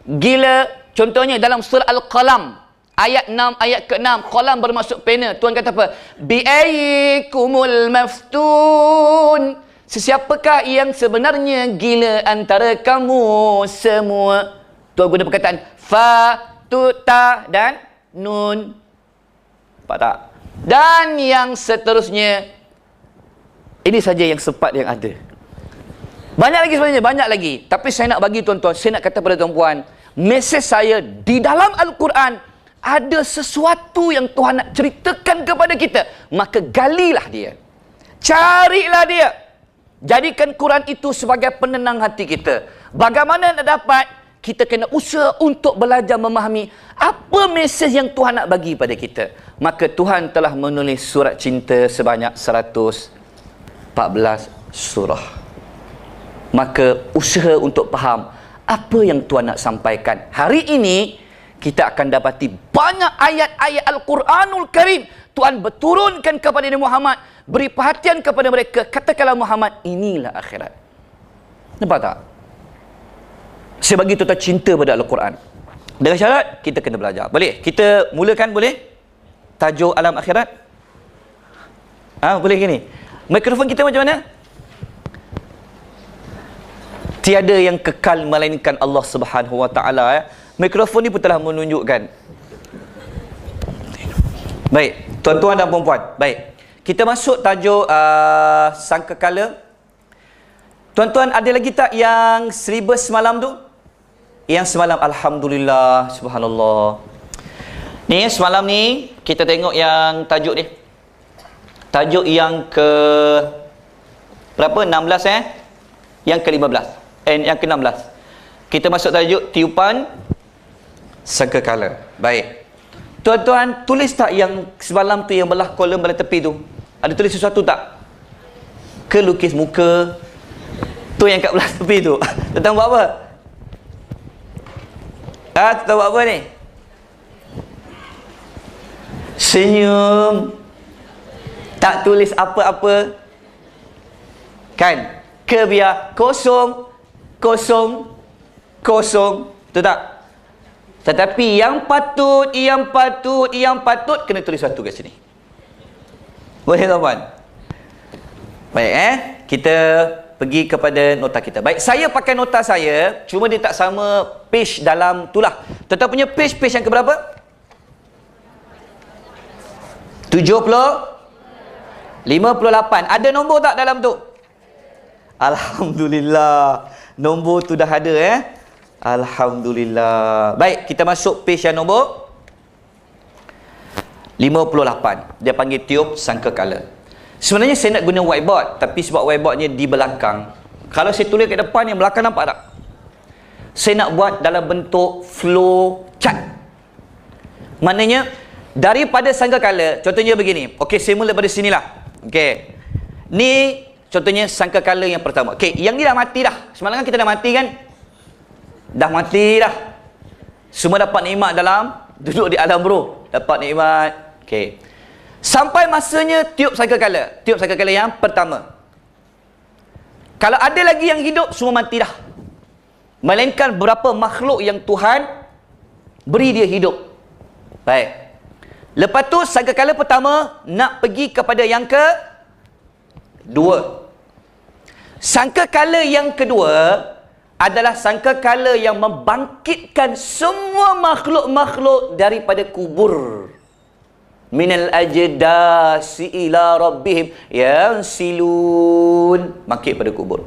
gila. Contohnya dalam surah Al-Qalam, ayat 6, ayat ke-6, qalam bermaksud pena. Tuhan kata apa? Bi'ayyikumul maftun. Sesiapakah yang sebenarnya gila antara kamu semua? Tuhan guna perkataan fa, tu, ta dan nun. Nampak tak? Dan yang seterusnya. Ini saja yang sempat yang ada. Banyak lagi sebenarnya, banyak lagi. Tapi saya nak bagi tuan-tuan, saya nak kata pada tuan-tuan, mesej saya di dalam Al-Quran ada sesuatu yang Tuhan nak ceritakan kepada kita. Maka galilah dia. Carilah dia. Jadikan Quran itu sebagai penenang hati kita. Bagaimana nak dapat? Kita kena usaha untuk belajar memahami apa mesej yang Tuhan nak bagi pada kita. Maka Tuhan telah menulis surat cinta sebanyak 114 surah. Maka usaha untuk faham apa yang Tuhan nak sampaikan. Hari ini kita akan dapati banyak ayat-ayat Al-Quranul Karim Tuhan berturunkan kepada Nabi Muhammad, beri perhatian kepada mereka. Katakanlah Muhammad, inilah akhirat. Nampak tak? Saya bagi tuan-tuan cinta pada Al-Quran. Dengan syarat kita kena belajar. Boleh? Kita mulakan boleh? Tajuk alam akhirat? Boleh gini? Mikrofon kita macam mana? Tiada yang kekal melainkan Allah Subhanahu Wa Taala. Mikrofon ni pun telah menunjukkan. Baik, tuan-tuan dan puan-puan. Baik. Kita masuk tajuk sangkakala. Tuan-tuan, ada lagi tak yang silibus semalam tu? Yang semalam, alhamdulillah, subhanallah. Ni semalam ni kita tengok yang tajuk ni. Tajuk yang ke berapa? 16 Yang ke-15. Yang ke-16. Kita masuk tajuk tiupan sangkakala. Baik. Tuan-tuan, tulis tak yang semalam tu yang belah kolom belah tepi tu? Ada tulis sesuatu tak? Ke lukis muka? Tu yang kat belah tepi tu. Tuan-tuan buat apa? Tuan-tuan buat apa ni? Senyum. Tak tulis apa-apa. Kan? Ke biar kosong, kosong, kosong. Betul tak? Tetapi yang patut kena tulis satu kat sini. Boleh tuan-tuan? Baik kita pergi kepada nota kita. Baik, saya pakai nota saya, cuma dia tak sama page dalam tulah. Tuan-tuan punya page yang keberapa? 58. Ada nombor tak dalam tu? Alhamdulillah. Nombor tu dah ada Alhamdulillah. Baik, kita masuk page yang nombor 58. Dia panggil tiup sangkakala. Sebenarnya saya nak guna whiteboard, tapi sebab whiteboardnya di belakang. Kalau saya tulis kat depan, yang belakang nampak tak? Saya nak buat dalam bentuk flow chart. Maknanya daripada sangkakala, contohnya begini. Okey, saya mula dari sinilah. Okey. Ni contohnya sangkakala yang pertama. Okey, yang ni dah mati dah. Semalam kan kita dah mati kan? Dah mati dah. Semua dapat nikmat dalam duduk di alam roh. Dapat nikmat. Okey. Sampai masanya tiup sangkakala. Tiup sangkakala yang pertama. Kalau ada lagi yang hidup, semua mati dah. Melainkan beberapa makhluk yang Tuhan beri dia hidup. Baik. Lepas tu sangkakala pertama nak pergi kepada yang kedua. Sangkakala yang kedua adalah sangkakala yang membangkitkan semua makhluk-makhluk daripada kubur. Minal ajdasi ila rabbihim yansilun. Bangkit pada kubur.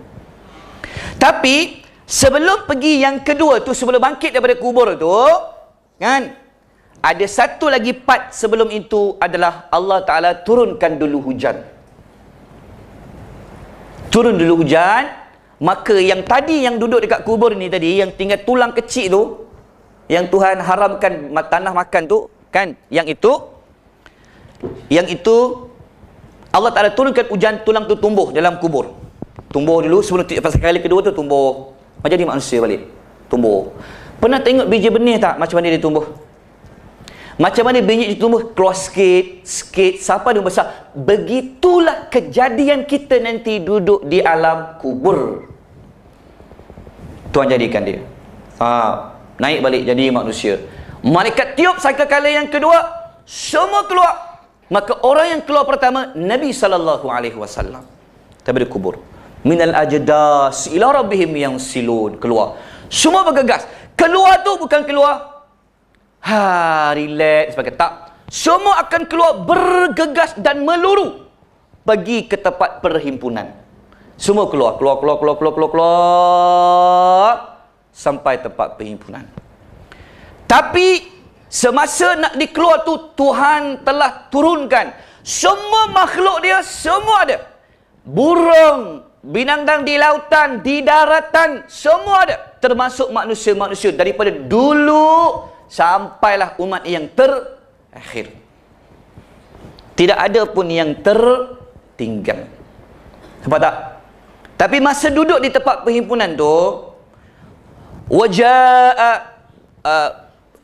Tapi sebelum pergi yang kedua tu, sebelum bangkit daripada kubur tu, kan, ada satu lagi part sebelum itu adalah Allah Ta'ala turunkan dulu hujan. Turun dulu hujan, maka yang tadi yang duduk dekat kubur ni tadi, yang tinggal tulang kecil tu, yang Tuhan haramkan tanah makan tu, kan, yang itu Allah Ta'ala turunkan hujan, tulang tu tumbuh dalam kubur. Tumbuh dulu sebelum kali kedua tu tumbuh macam jadi manusia balik. Tumbuh. Pernah tengok biji benih tak macam mana dia tumbuh? Macam mana biji tumbuh? Keluar sikit sampai dia besar. Begitulah kejadian kita nanti duduk di alam kubur. Tuhan jadikan dia. Naik balik jadi manusia. Malaikat tiup sangkakala yang kedua, semua keluar. Maka orang yang keluar pertama, Nabi SAW daripada kubur. Minal ajdas ila rabbihim yansilun. Keluar. Semua bergegas. Keluar tu bukan keluar relax sebagai tak. Semua akan keluar bergegas dan meluru pergi ke tempat perhimpunan. Semua keluar sampai tempat perhimpunan. Tapi semasa nak dikeluar tu, Tuhan telah turunkan semua makhluk dia, semua ada. Burung, binatang di lautan, di daratan, semua ada. Termasuk manusia-manusia daripada dulu sampailah umat yang terakhir. Tidak ada pun yang tertinggal. Nampak tak? Tapi masa duduk di tempat perhimpunan tu,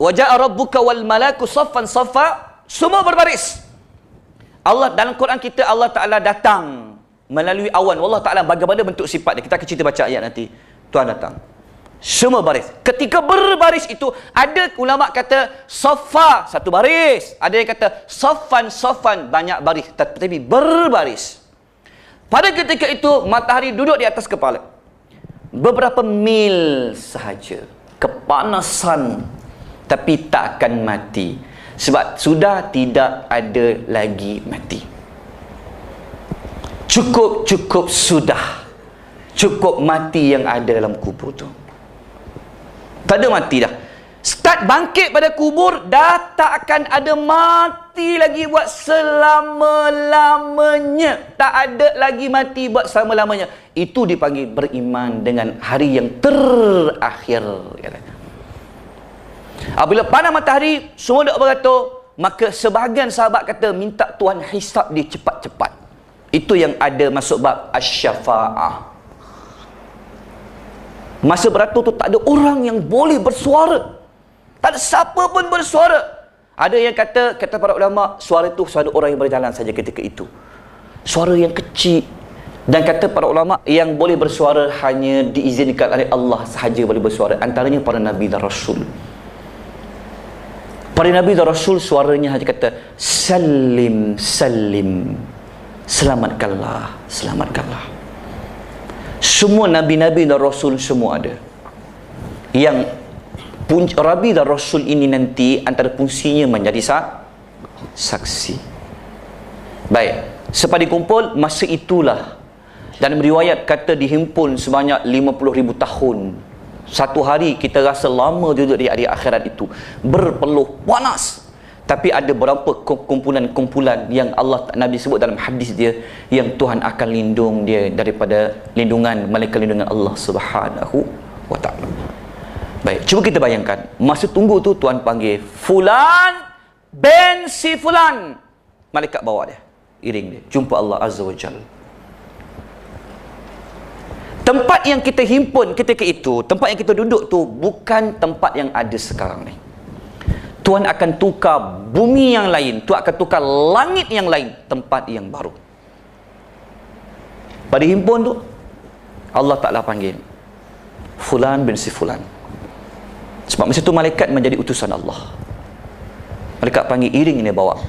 Waja'a rabbuka wal malaku saffan saffa, semua berbaris. Allah dalam Quran kita, Allah Ta'ala datang melalui awan. Allah Ta'ala bagaimana bentuk sifat dia. Kita akan cerita baca ayat nanti. Tuhan datang. Semua baris. Ketika berbaris itu, ada ulama kata saffa, satu baris. Ada yang kata saffan, banyak baris. Tapi berbaris. Pada ketika itu, matahari duduk di atas kepala. Beberapa mil sahaja. Kepanasan. Tapi tak akan mati. Sebab sudah tidak ada lagi mati. Cukup sudah. Cukup mati yang ada dalam kubur tu. Tak ada mati dah. Start bangkit pada kubur, dah tak akan ada mati lagi buat selama-lamanya. Tak ada lagi mati buat selama-lamanya. Itu dipanggil beriman dengan hari yang terakhir. Apabila panas matahari, semua dah beratur, maka sebahagian sahabat kata minta Tuhan hisap dia cepat-cepat. Itu yang ada masuk bab asy-syafa'ah. Masa beratur tu tak ada orang yang boleh bersuara. Tak ada siapa pun bersuara. Ada yang kata para ulama, suara tu suara orang yang berjalan saja ketika itu. Suara yang kecil. Dan kata para ulama, yang boleh bersuara hanya diizinkan oleh Allah sahaja boleh bersuara. Antaranya para Nabi dan Rasul. Para Nabi dan Rasul suaranya hanya kata, Salim, Salim. Selamatkanlah, selamatkanlah. Semua Nabi-Nabi dan Rasul semua ada. Yang Nabi dan Rasul ini nanti antara fungsinya menjadi saksi. Baik, sepadi kumpul masa itulah. Dalam riwayat kata dihimpun sebanyak 50,000 tahun. Satu hari kita rasa lama duduk di hari akhirat itu. Berpeluh panas. Tapi ada beberapa kumpulan-kumpulan yang Allah Nabi sebut dalam hadis dia, yang Tuhan akan lindung dia daripada lindungan, malaikat lindungan Allah Subhanahu wa ta'ala. Baik, cuba kita bayangkan. Masa tunggu tu Tuhan panggil Fulan bin si Fulan. Malaikat bawa dia, iring dia, jumpa Allah Azza wa Jalla. Tempat yang kita himpun ketika itu, tempat yang kita duduk tu bukan tempat yang ada sekarang ni. Tuhan akan tukar bumi yang lain, Tuhan akan tukar langit yang lain, tempat yang baru. Pada himpun tu Allah Ta'ala panggil Fulan bin si Fulan. Sebab masa tu malaikat menjadi utusan Allah. Malaikat panggil, iring ini bawa.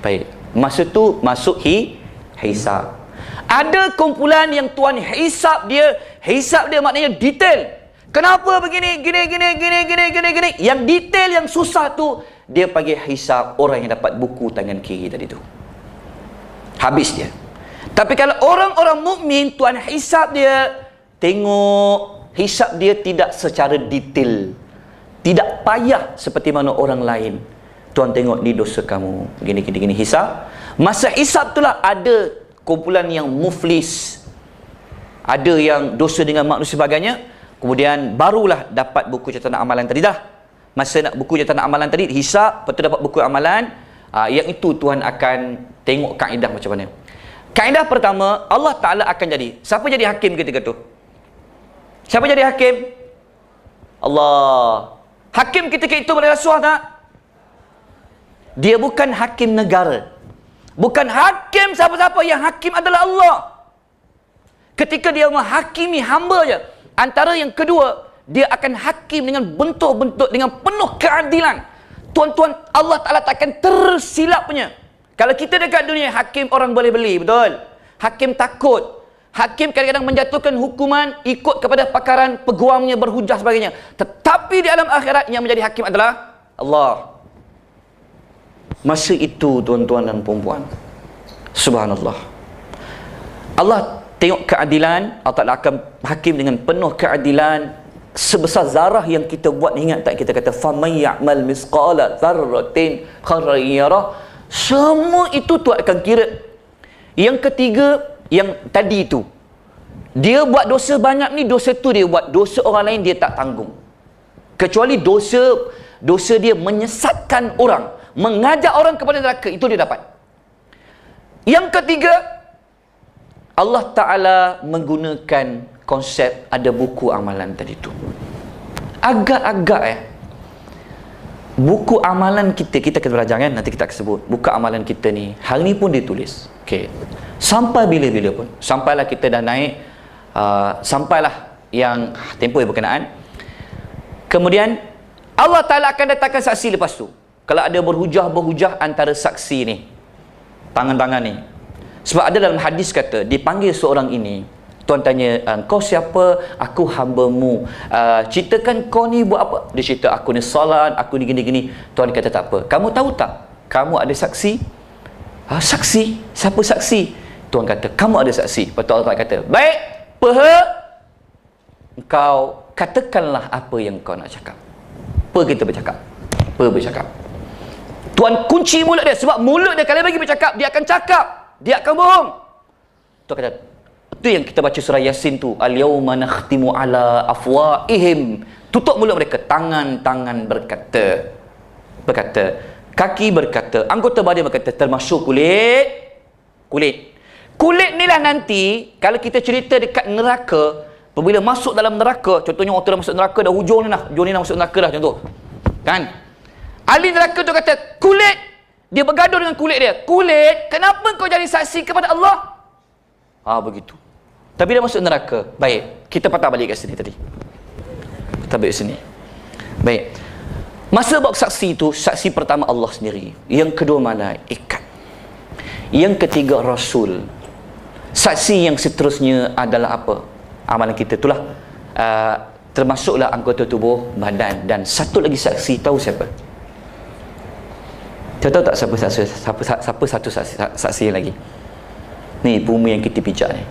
Baik, masa tu masuk hisab. Ada kumpulan yang Tuhan hisab dia maknanya detail. Kenapa begini, gini. Yang detail, yang susah tu dia panggil hisab orang yang dapat buku tangan kiri tadi tu. Habis dia. Tapi kalau orang-orang mukmin, Tuhan hisab dia, tengok hisab dia tidak secara detail. Tidak payah seperti mana orang lain. Tuhan tengok ni dosa kamu, gini hisab. Masa hisab itulah ada kumpulan yang muflis, ada yang dosa dengan manusia sebagainya. Kemudian barulah dapat buku catatan amalan tadi dah. Masa nak buku catatan amalan tadi, hisab, lepas tu dapat buku amalan. Yang itu Tuhan akan tengok kaedah macam mana. Kaedah pertama, Allah Ta'ala akan jadi. Siapa jadi hakim ketika tu? Siapa jadi hakim? Allah. Hakim ketika itu boleh rasuah tak? Dia bukan hakim negara. Bukan hakim siapa-siapa, yang hakim adalah Allah. Ketika dia menghakimi hamba je. Antara yang kedua, dia akan hakim dengan bentuk-bentuk, dengan penuh keadilan. Tuan-tuan, Allah Ta'ala takkan tersilapnya. Kalau kita dekat dunia, hakim orang boleh beli, betul? Hakim takut. Hakim kadang-kadang menjatuhkan hukuman ikut kepada pakaran peguamnya, berhujah sebagainya. Tetapi di alam akhirat yang menjadi hakim adalah Allah. Masa itu tuan-tuan dan puan-puan, subhanallah, Allah tengok keadilan. Allah Ta'ala akan hakim dengan penuh keadilan. Sebesar zarah yang kita buat, ingat tak kita kata faman ya'mal misqala dzarratin khairan yarah. Semua itu Tuhan akan kira. Yang ketiga, yang tadi itu, dia buat dosa banyak ni, dosa tu dia buat, dosa orang lain dia tak tanggung. Kecuali dosa dia menyesatkan orang, mengajak orang kepada neraka, itu dia dapat. Yang ketiga, Allah Ta'ala menggunakan konsep ada buku amalan tadi tu. Agak-agak buku amalan kita kena belajar kan, nanti kita akan sebut. Buku amalan kita ni, hari ni pun ditulis. Okay. Sampai bila-bila pun. Sampailah kita dah naik, sampailah yang tempoh yang berkenaan. Kemudian, Allah Ta'ala akan datangkan saksi lepas tu. Kalau ada berhujah antara saksi ni, tangan-tangan ni. Sebab ada dalam hadis kata, dipanggil seorang ini, Tuhan tanya, kau siapa? Aku hamba-Mu. Ceritakan kau ni buat apa? Dia cerita, aku ni salat, aku ni gini-gini. Tuhan kata, tak apa. Kamu tahu tak? Kamu ada saksi? Saksi? Siapa saksi? Tuhan kata, kamu ada saksi. Lepas tu Allah kata, baik, engkau katakanlah apa yang kau nak cakap. Kita bercakap. Bercakap. Tuhan kunci mulut dia. Sebab mulut dia kalau bagi bercakap, dia akan cakap. Dia akan bohong. Tuhan kata, itu yang kita baca surah Yasin tu, al-yawma nakhtimu ala afwaihim. Tutup mulut mereka. Tangan-tangan berkata, kaki berkata, anggota badan berkata, termasuk kulit. Kulit ni lah nanti kalau kita cerita dekat neraka, apabila masuk dalam neraka, contohnya waktu dah masuk neraka, dah hujung ni dah masuk neraka dah, contoh kan, ahli neraka tu kata, kulit Dia bergaduh dengan kulit dia. Kulit, kenapa kau jadi saksi kepada Allah? Begitu. Tapi dia masuk neraka. Baik, kita patah balik kat sini tadi. Patah balik sini. Baik. Masa buat saksi itu, saksi pertama Allah sendiri. Yang kedua malaikat. Yang ketiga Rasul. Saksi yang seterusnya adalah apa? Amalan kita itulah. Termasuklah anggota tubuh badan. Dan satu lagi saksi, tahu siapa? Tahu tak siapa satu saksi lagi? Ni bumi yang kita pijak ni.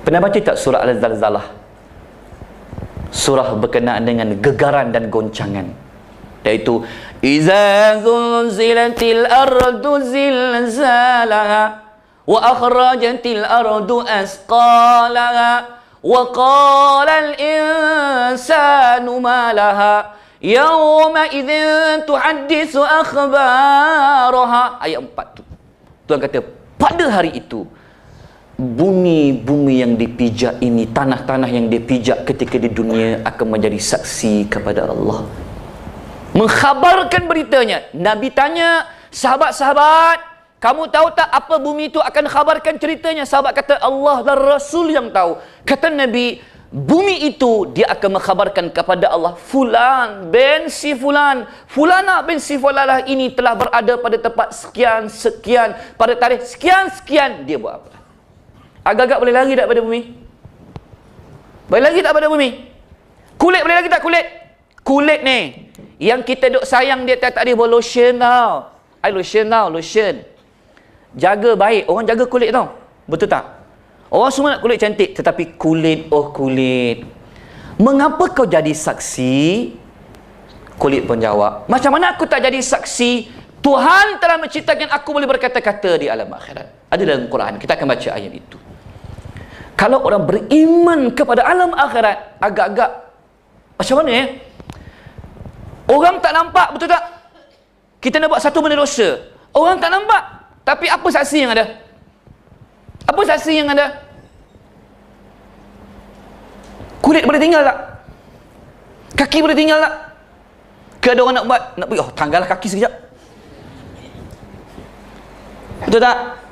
Pernah baca tak surah Al-Zalzalah? Surah berkenaan dengan gegaran dan goncangan. Iaitu iza zulzilatil ardu zilzalaha wa akhrajatil ardu asqalaha wa qala al insanu ma laha yawma idzin tuhaddisu akhbaraha. Ayat 4 tu. Tuhan kata pada hari itu bumi-bumi yang dipijak ini, tanah-tanah yang dipijak ketika di dunia akan menjadi saksi kepada Allah, mengkhabarkan beritanya. Nabi tanya sahabat-sahabat, kamu tahu tak apa bumi itu akan khabarkan ceritanya? Sahabat kata Allah dan Rasul yang tahu. Kata Nabi, bumi itu dia akan mengkhabarkan kepada Allah, fulan bin si fulan, fulana bin si fulalah ini telah berada pada tempat sekian-sekian pada tarikh sekian-sekian. Dia buat apa? Agak-agak boleh lari tak pada bumi? Boleh lari tak pada bumi? Kulit boleh lari tak kulit? Kulit ni yang kita duk sayang dia tak ada lotion tau. Lotion. Jaga baik, orang jaga kulit tau. Betul tak? Orang semua nak kulit cantik, tetapi kulit, kulit. Mengapa kau jadi saksi? Kulit pun jawab, macam mana aku tak jadi saksi? Tuhan telah menciptakan aku boleh berkata-kata di alam akhirat. Ada dalam Quran, kita akan baca ayat itu. Kalau orang beriman kepada alam akhirat, agak-agak macam mana ya? Orang tak nampak, betul tak? Kita nak buat satu benda dosa, orang tak nampak, tapi apa saksi yang ada? Apa saksi yang ada? Kulit boleh tinggal tak? Kaki boleh tinggal tak? Ke ada orang nak pergi, tanggallah kaki sekejap. Betul tak?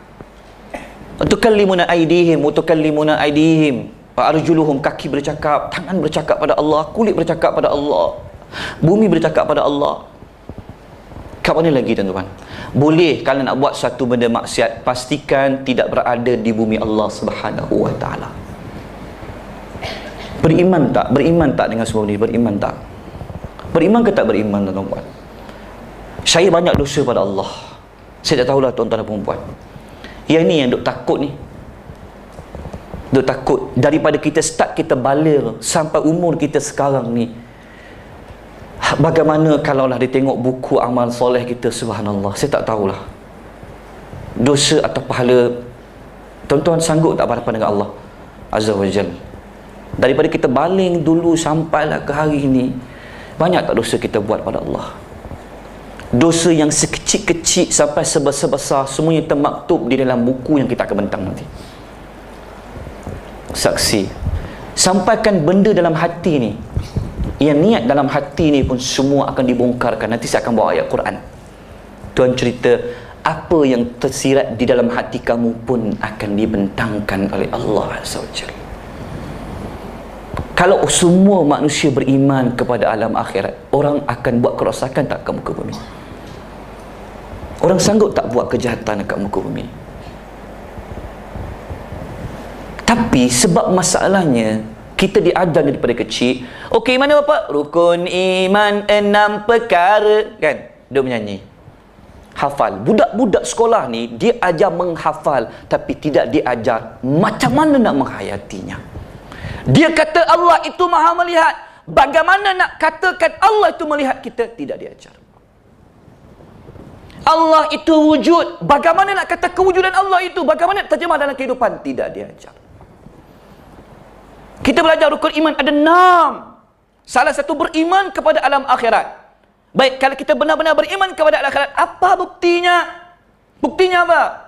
Tukallimuna aydihim wa tukallimuna aydihim wa arjuluhum, kaki bercakap, tangan bercakap pada Allah, kulit bercakap pada Allah, bumi bercakap pada Allah. Kat mana lagi tuan-tuan? Boleh kalau nak buat satu benda maksiat, pastikan tidak berada di bumi Allah Subhanahu wa taala. Beriman tak? Beriman tak dengan semua ini? Beriman tak? Beriman ke tak beriman tuan-tuan? Saya banyak dosa pada Allah. Saya tak tahulah tuan-tuan dan perempuan. Yang ni yang duk takut ni. Duk takut daripada kita start kita baligh sampai umur kita sekarang ni. Bagaimana kalaulah dia tengok buku amal soleh kita, subhanallah, saya tak tahulah. Dosa atau pahala, tuan-tuan sanggup tak berhadapan dengan Allah Azza wa Jal? Daripada kita baling dulu sampailah ke hari ini, banyak tak dosa kita buat pada Allah? Dosa yang sekecil-kecil sampai sebesar-besar, semuanya termaktub di dalam buku yang kita akan bentang nanti. Saksi. Sampaikan benda dalam hati ni, yang niat dalam hati ni pun semua akan dibongkarkan. Nanti saya akan bawa ayat Quran. Tuhan cerita apa yang tersirat di dalam hati kamu pun akan dibentangkan oleh Allah Azza wa Jalla. Kalau semua manusia beriman kepada alam akhirat, orang akan buat kerosakan tak kat muka bumi? Orang sanggup tak buat kejahatan kat muka bumi? Tapi sebab masalahnya, kita diajar daripada kecil. Okey, mana bapak? Rukun iman 6 perkara, kan? Dia menyanyi, hafal. Budak-budak sekolah ni dia ajar menghafal, tapi tidak diajar macam mana nak menghayatinya. Dia kata Allah itu maha melihat. Bagaimana nak katakan Allah itu melihat kita? Tidak diajar. Allah itu wujud. Bagaimana nak kata kewujudan Allah itu? Bagaimana terjemah dalam kehidupan? Tidak diajar. Kita belajar rukun iman ada 6. Salah satu beriman kepada alam akhirat. Baik, kalau kita benar-benar beriman kepada alam akhirat, apa buktinya? Buktinya apa?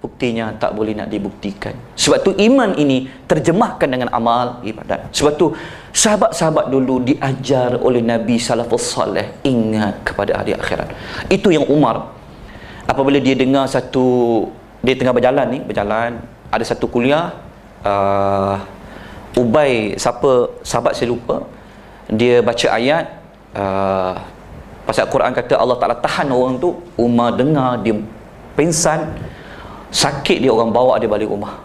Buktinya tak boleh nak dibuktikan. Sebab tu iman ini terjemahkan dengan amal ibadat. Sebab tu sahabat-sahabat dulu diajar oleh Nabi salafus salih ingat kepada hari akhirat. Itu yang Umar Apabila dia dengar dia tengah berjalan, ada satu kuliah, Ubay, sahabat saya lupa, dia baca ayat, pasal Quran kata Allah Ta'ala tahan orang tu. Umar dengar, dia pingsan, sakit, dia orang bawa dia balik rumah.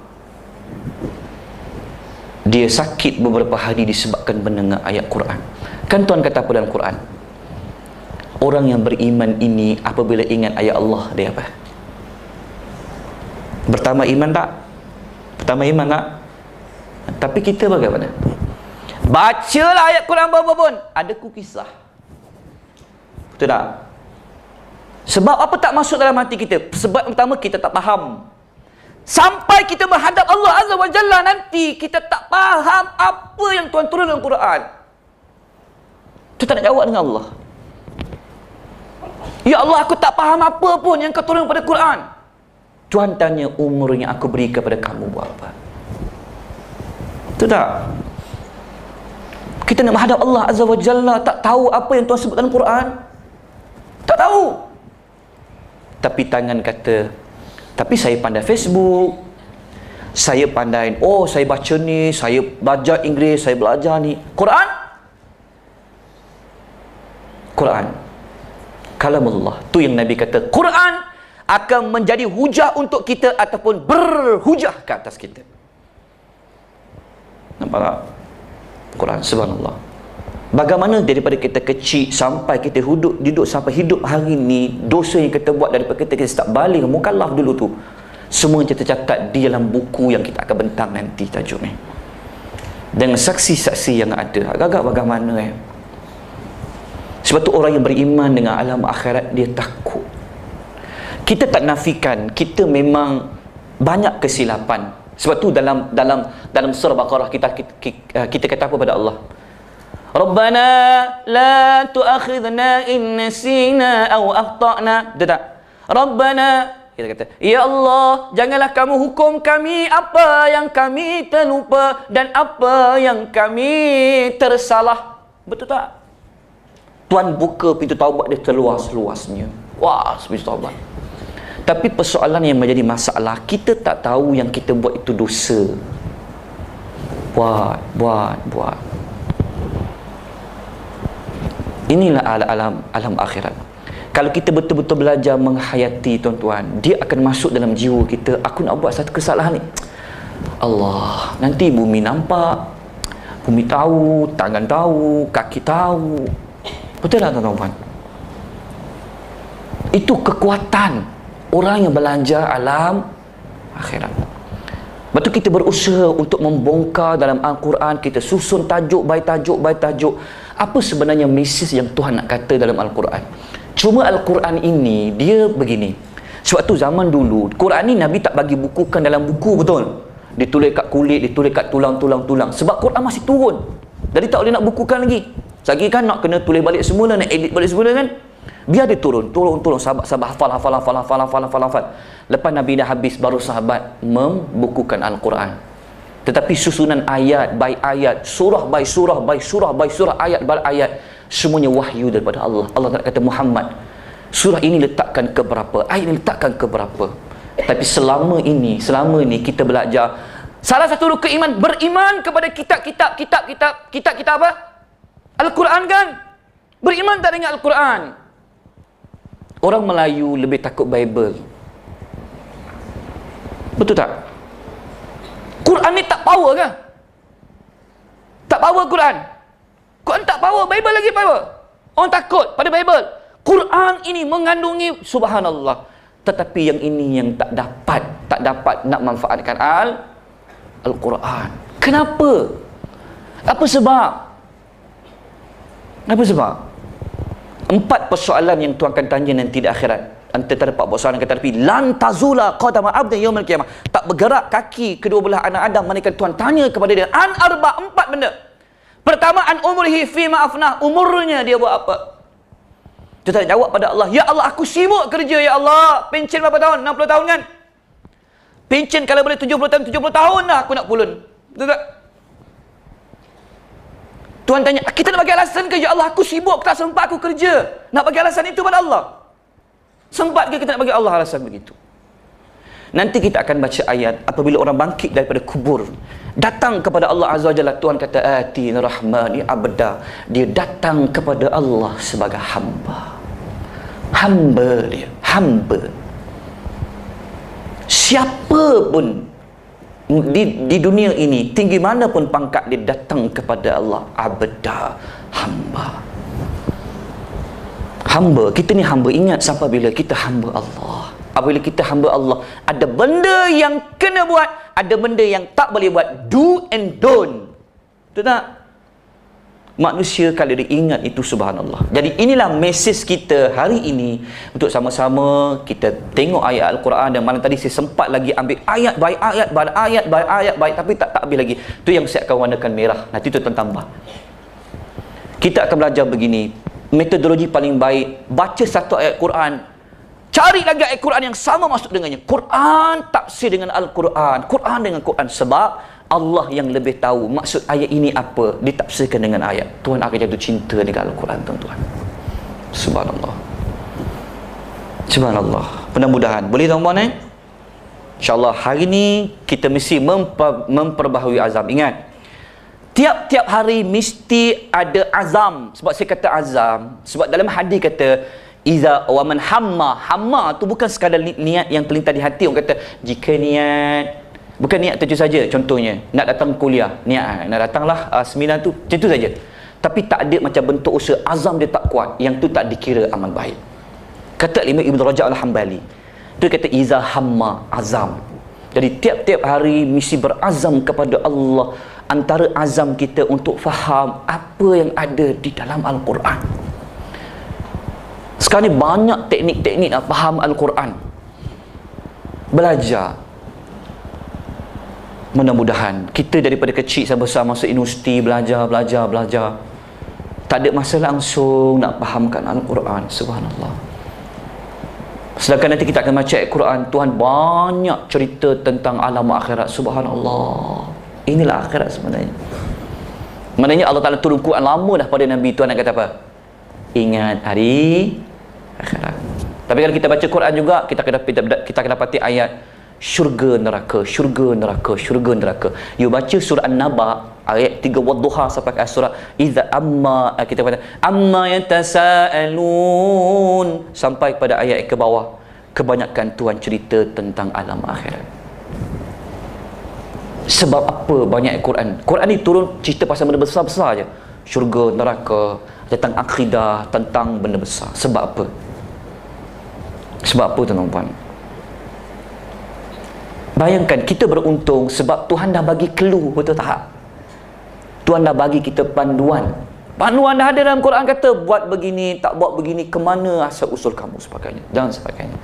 Dia sakit beberapa hari disebabkan mendengar ayat Quran. Kan Tuhan kata apa dalam Quran? Orang yang beriman ini apabila ingat ayat Allah, dia apa? Pertama iman tak? Tapi kita bagaimana? Bacalah ayat Quran berapa pun, ada kisah. Betul tak? Sebab apa tak masuk dalam hati kita? Sebab pertama, kita tak faham. Sampai kita menghadap Allah Azza wa Jalla nanti, kita tak faham apa yang Tuhan turun dalam Quran. Kita tak nak jawab dengan Allah. Ya Allah, aku tak faham apa pun yang kau turun pada Quran. Tuhan tanya, umur yang aku beri kepada kamu buat apa? Betul tak? Kita nak menghadap Allah Azza wa Jalla, tak tahu apa yang Tuhan sebut dalam Quran. Tak tahu. Tapi tangan kata, tapi saya pandai Facebook, saya pandai, saya baca ni, saya belajar Inggeris, saya belajar ni. Quran kalamullah. Tu yang Nabi kata, Quran akan menjadi hujah untuk kita ataupun berhujah ke atas kita. Nampak tak? Quran, subhanallah. Bagaimana daripada kita kecil sampai kita duduk sampai hidup hari ni, dosa yang kita buat daripada kita start balik mukallaf dulu tu, semua kita catat di dalam buku yang kita akan bentang nanti tajuk ni, dengan saksi-saksi yang ada. Agak-agak bagaimana Sebab tu orang yang beriman dengan alam akhirat, dia takut. Kita tak nafikan kita memang banyak kesilapan. Sebab tu dalam surah Baqarah kita kata apa pada Allah? Rabbana la tu'akhidna in nasina aw akhtana. Betul tak? Rabbana, kita kata, ya Allah, janganlah kamu hukum kami apa yang kami terlupa dan apa yang kami tersalah. Betul tak? Tuhan buka pintu taubat dia seluas-luasnya. Wah, pintu taubat. Tapi persoalan yang menjadi masalah, kita tak tahu yang kita buat itu dosa. Buat. Inilah alam akhirat. Kalau kita betul-betul belajar menghayati, tuan-tuan, dia akan masuk dalam jiwa kita. Aku nak buat satu kesalahan ni, Allah, nanti bumi nampak, bumi tahu, tangan tahu, kaki tahu. Betul tak, tuan-tuan? Itu kekuatan orang yang belajar alam akhirat. Lepas tu kita berusaha untuk membongkar dalam Al-Quran, kita susun tajuk by tajuk. Apa sebenarnya mesej yang Tuhan nak kata dalam Al-Quran? Cuma Al-Quran ini, dia begini. Sebab tu zaman dulu, Quran ni Nabi tak bagi bukukan dalam buku, betul? Ditulis kat kulit, ditulis kat tulang. Sebab Quran masih turun. Jadi tak boleh nak bukukan lagi. Lagi kan nak kena tulis balik semula, nak edit balik semula kan? Biar dia turun. Sahabat hafal. Lepas Nabi dah habis, baru sahabat membukukan Al-Quran. Tetapi susunan ayat by ayat, surah by surah, ayat by ayat, semuanya wahyu daripada Allah. Allah kata, Muhammad, surah ini letakkan ke berapa, ayat ini letakkan ke berapa. Tapi selama ini kita belajar salah satu rukun iman, beriman kepada kitab apa? Al-Quran kan? Beriman tak dengan Al-Quran? Orang Melayu lebih takut Bible. Betul tak? Quran ni tak power ke? Tak power Quran. Quran tak power, Bible lagi power. Orang takut pada Bible. Quran ini mengandungi, subhanallah. Tetapi yang ini yang tak dapat nak manfaatkan Al-Quran. Kenapa? Apa sebab? 4 persoalan yang Tuhan akan tanya nanti di akhirat. Antara 4 persoalan kata Nabi, lan tazula qadama abdin yaumil qiyamah. Tak bergerak kaki kedua belah anak Adam malaikat Tuhan tanya kepada dia an 4 benda. Pertama, an umrihi fi ma afnah, umurnya dia buat apa? Dia tak jawab pada Allah, ya Allah, aku sibuk kerja ya Allah. Pencen berapa tahun? 60 tahun kan? Pencen kalau boleh 70 tahun dah aku nak pulun. Betul tak? Tuhan tanya, kita nak bagi alasan ke? Ya Allah, aku sibuk, tak sempat aku kerja. Nak bagi alasan itu pada Allah. Sempat ke kita nak bagi Allah alasan begitu? Nanti kita akan baca ayat apabila orang bangkit daripada kubur, datang kepada Allah Azza wa Jalla. Tuhan kata, atina rahmani abda. Dia datang kepada Allah sebagai hamba. Hamba dia, hamba. Siapa pun di dunia ini, tinggi mana pun pangkat dia, datang kepada Allah abda, hamba. Hamba, kita ni hamba. Ingat sampai bila kita hamba Allah. Apabila kita hamba Allah, ada benda yang kena buat, ada benda yang tak boleh buat. Do and don't. Betul tak? Manusia kalau dia ingat itu, subhanallah. Jadi inilah mesej kita hari ini, untuk sama-sama kita tengok ayat Al-Quran. Dan malam tadi saya sempat lagi ambil ayat baik ayat, ayat baik ayat baik, tapi tak habis lagi. Tu yang saya akan warnakan merah. Nanti tu tambah. Kita akan belajar begini. Metodologi paling baik, baca satu ayat Quran, cari lagi ayat Quran yang sama masuk dengannya. Quran tafsir dengan Al-Quran, Quran dengan Quran. Sebab Allah yang lebih tahu maksud ayat ini apa, ditafsirkan dengan ayat. Tuhan akan jatuh cinta dengan Al-Quran, tuan-tuan. Subhanallah. Subhanallah. Mudah-mudahan boleh, tuan-tuan, InsyaAllah hari ini kita mesti memperbaharui azam. Ingat, tiap-tiap hari mesti ada azam. Sebab saya kata azam, sebab dalam hadis kata, iza wa man hamma tu bukan sekadar niat yang terlintas di hati. Orang kata, jika niat, bukan niat terus saja. Contohnya, nak datang kuliah, niat nak datanglah seminar tu, macam tu saja. Tapi tak ada macam bentuk usaha, azam dia tak kuat, yang tu tak dikira amal baik. Kata Imam Ibn Rajab Al-Hambali, tu kata iza hamma, azam. Jadi tiap-tiap hari mesti berazam kepada Allah. Antara azam kita untuk faham apa yang ada di dalam Al-Quran. Sekarang ni banyak teknik-teknik nak faham Al-Quran. Belajar. Mudah-mudahan kita daripada kecil sampai besar masuk universiti, belajar. Tak ada masa langsung nak fahamkan Al-Quran. Subhanallah. Sedangkan nanti kita akan baca Al-Quran, Tuhan banyak cerita tentang alam akhirat. Subhanallah. Inilah akhirat sebenarnya. Maknanya Allah Ta'ala turun Quran lama dah pada Nabi. Tuhan nak kata apa? Ingat hari akhirat. Tapi kalau kita baca Quran juga, kita akan dapati ayat syurga neraka, syurga neraka, syurga neraka. You baca surah An-Naba ayat 3 Wadduha sampai ke surah Iza amma, kita kata amma yatasaalun sampai pada ayat ke bawah. Kebanyakan Tuhan cerita tentang alam akhirat. Sebab apa banyak Quran? Quran ni turun cerita pasal benda besar-besar je. Syurga, neraka, tentang akidah, tentang benda besar. Sebab apa? Sebab apa, tuan-tuan? Bayangkan, kita beruntung sebab Tuhan dah bagi clue, betul tak? Tuhan dah bagi kita panduan. Panduan dah ada dalam Quran, kata buat begini, tak buat begini, ke mana asal usul kamu, sebagainya. Dan sebagainya.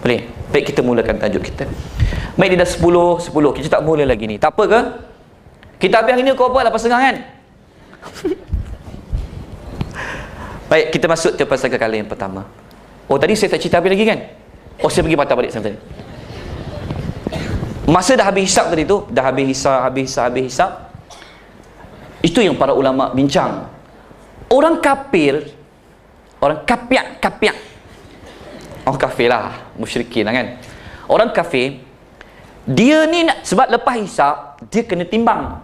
Boleh? Baik, kita mulakan tajuk kita. Baik, dia dah 10. Kita tak mula lagi ni. Tak apa ke? Kita habis hari ni kau apa? 8.30 kan? Baik, kita masuk ke pasal kali yang pertama. Oh, tadi saya tak cerita habis lagi kan? Oh, saya pergi patah balik tadi. Masa dah habis hisap tadi tu, dah habis hisap. Itu yang para ulama bincang. Orang kafir, orang kapiak. Orang kafir lah, musyrikin lah kan. Orang kafir, dia ni nak, sebab lepas hisap dia kena timbang.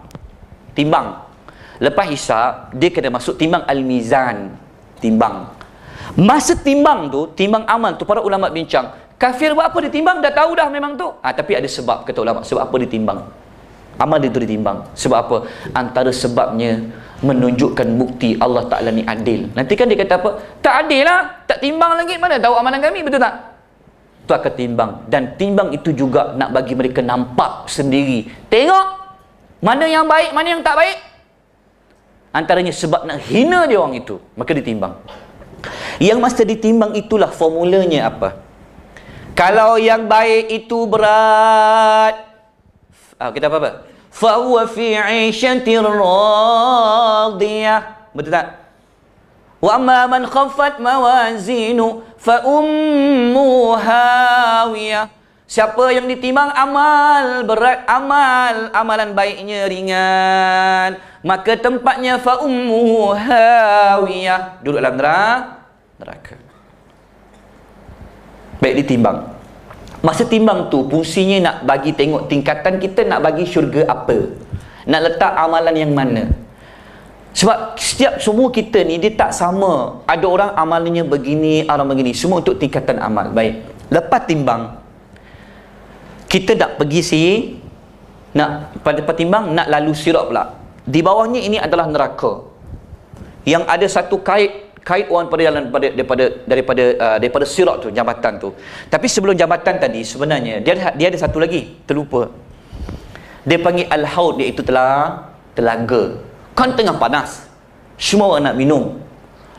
Lepas hisap dia kena masuk timbang al-mizan, timbang. Masa timbang tu, timbang amal tu, para ulama bincang, kafir buat apa ditimbang? Dah tahu dah memang tu. Tapi ada sebab, kata ulama. Sebab apa ditimbang? Amal dia tu ditimbang. Sebab apa? Antara sebabnya menunjukkan bukti Allah Ta'ala ni adil. Nanti kan dia kata apa? Tak adil lah, tak timbang lagi, mana tahu amalan kami, betul tak? Tu akan timbang. Dan timbang itu juga nak bagi mereka nampak sendiri. Tengok mana yang baik, mana yang tak baik. Antaranya sebab nak hina dia orang itu, maka ditimbang. Yang masa ditimbang itulah formulanya apa? Kalau yang baik itu berat, kita apa? Fahuwa fi 'ishatin radiyah. Betul tak? Wa amma man khaffat mawazinu fa ummu hawiyah. Siapa yang ditimbang amal berat, amalan baiknya ringan, maka tempatnya fa ummu hawiyah, duduk dalam neraka. Baik, ditimbang. Masa timbang tu fungsinya nak bagi tengok tingkatan kita nak bagi syurga apa, nak letak amalan yang mana. Sebab semua kita ni dia tak sama. Ada orang amalannya begini, orang begini. Semua untuk tingkatan amal. Baik, lepas timbang, kita nak pergi sini, nak pada petimbang, nak lalu sirat pula. Di bawahnya ini adalah neraka yang ada satu kait orang perjalanan daripada sirat tu, jambatan tu. Tapi sebelum jambatan tadi sebenarnya dia ada satu lagi, terlupa. Dia panggil al-haud, iaitu telaga. Kan tengah panas, semua orang nak minum.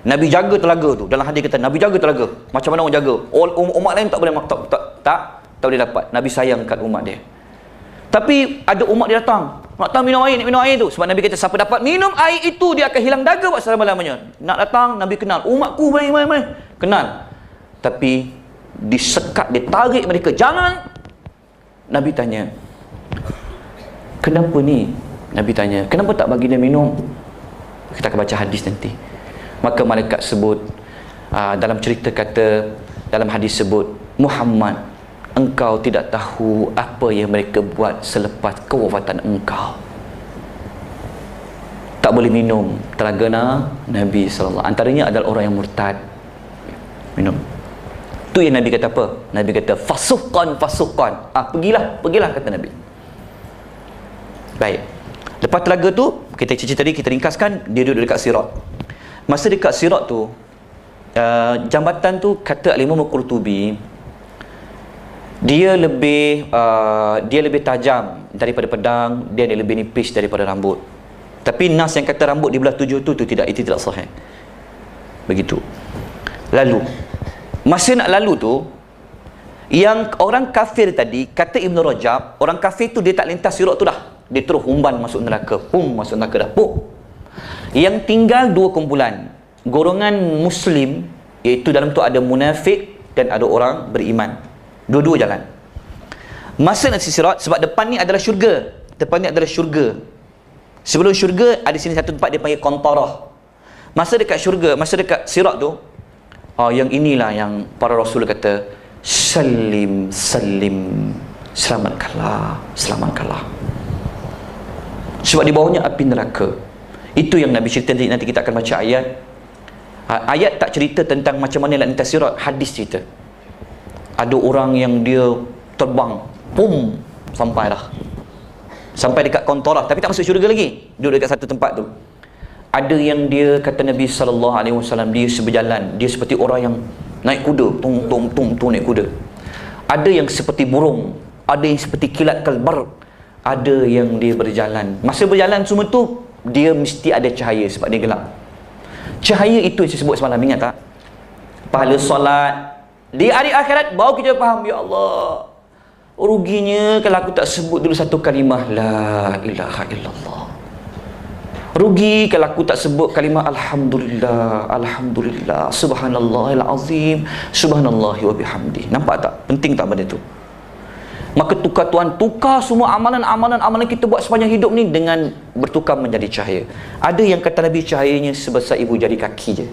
Nabi jaga telaga tu. Dalam hadis kata Nabi jaga telaga. Macam mana orang jaga? Umat lain tak boleh tak boleh dapat. Nabi sayang kat umat dia. Tapi ada umat dia datang, nak minum air tu. Sebab Nabi kata siapa dapat minum air itu dia akan hilang daga buat selama-lamanya. Nak datang, Nabi kenal umatku, mai kenal. Tapi disekat, ditarik mereka, jangan. Nabi tanya, kenapa ni? Nabi tanya, kenapa tak bagi dia minum? Kita akan baca hadis nanti. Maka malaikat sebut, dalam cerita kata, dalam hadis sebut, Muhammad, engkau tidak tahu apa yang mereka buat selepas kewafatan engkau. Tak boleh minum telaga Nabi SAW. Antaranya adalah orang yang murtad, minum. Tu yang Nabi kata apa? Nabi kata fasuqan. Pergilah kata Nabi. Baik, lepas telaga tu kita cerita tadi, kita ringkaskan, dia duduk dekat sirat. Masa dekat sirat tu, jambatan tu kata Al-Imam Al-Qurtubi, dia lebih tajam daripada pedang, dia lebih nipis daripada rambut. Tapi nas yang kata rambut di belah tujuh tu tidak, itu tidak sahih. Begitu. Lalu masa nak lalu tu, yang orang kafir tadi, kata Ibn Rajab, orang kafir tu dia tak lintas sirat tu dah, dia terus humban masuk neraka. Masuk neraka dah. Yang tinggal dua kumpulan, golongan muslim, iaitu dalam tu ada munafik dan ada orang beriman. Dua-dua jalan. Masa nak sirat, sebab depan ni adalah syurga. Sebelum syurga ada sini satu tempat dia panggil qantarah. Masa dekat sirat tu, yang inilah yang para rasul kata, salim, selamatkanlah. Sebab di bawahnya api neraka. Itu yang Nabi cerita, nanti kita akan baca ayat. Ayat tak cerita tentang macam mana nak lintas sirat, hadis cerita. Ada orang yang dia terbang, sampai dekat kontorah, tapi tak masuk syurga lagi, duduk dekat satu tempat tu. Ada yang dia kata Nabi SAW, dia seberjalan, dia seperti orang yang naik kuda, naik kuda. Ada yang seperti burung, ada yang seperti kilat kalbar, ada yang dia berjalan. Masa berjalan semua tu, dia mesti ada cahaya sebab dia gelap. Cahaya itu yang saya sebut semalam, ingat tak? Pahala solat di hari akhirat, baru kita faham, ya Allah, ruginya kalau aku tak sebut dulu satu kalimah la ilaha illallah. Rugi kalau aku tak sebut kalimah alhamdulillah, subhanallahil azim, subhanallahi wa bihamdi. Nampak tak? Penting tak benda tu? Maka Tuhan tukar semua amalan kita buat sepanjang hidup ni dengan bertukar menjadi cahaya. Ada yang kata Nabi cahayanya sebesar ibu jari kaki je.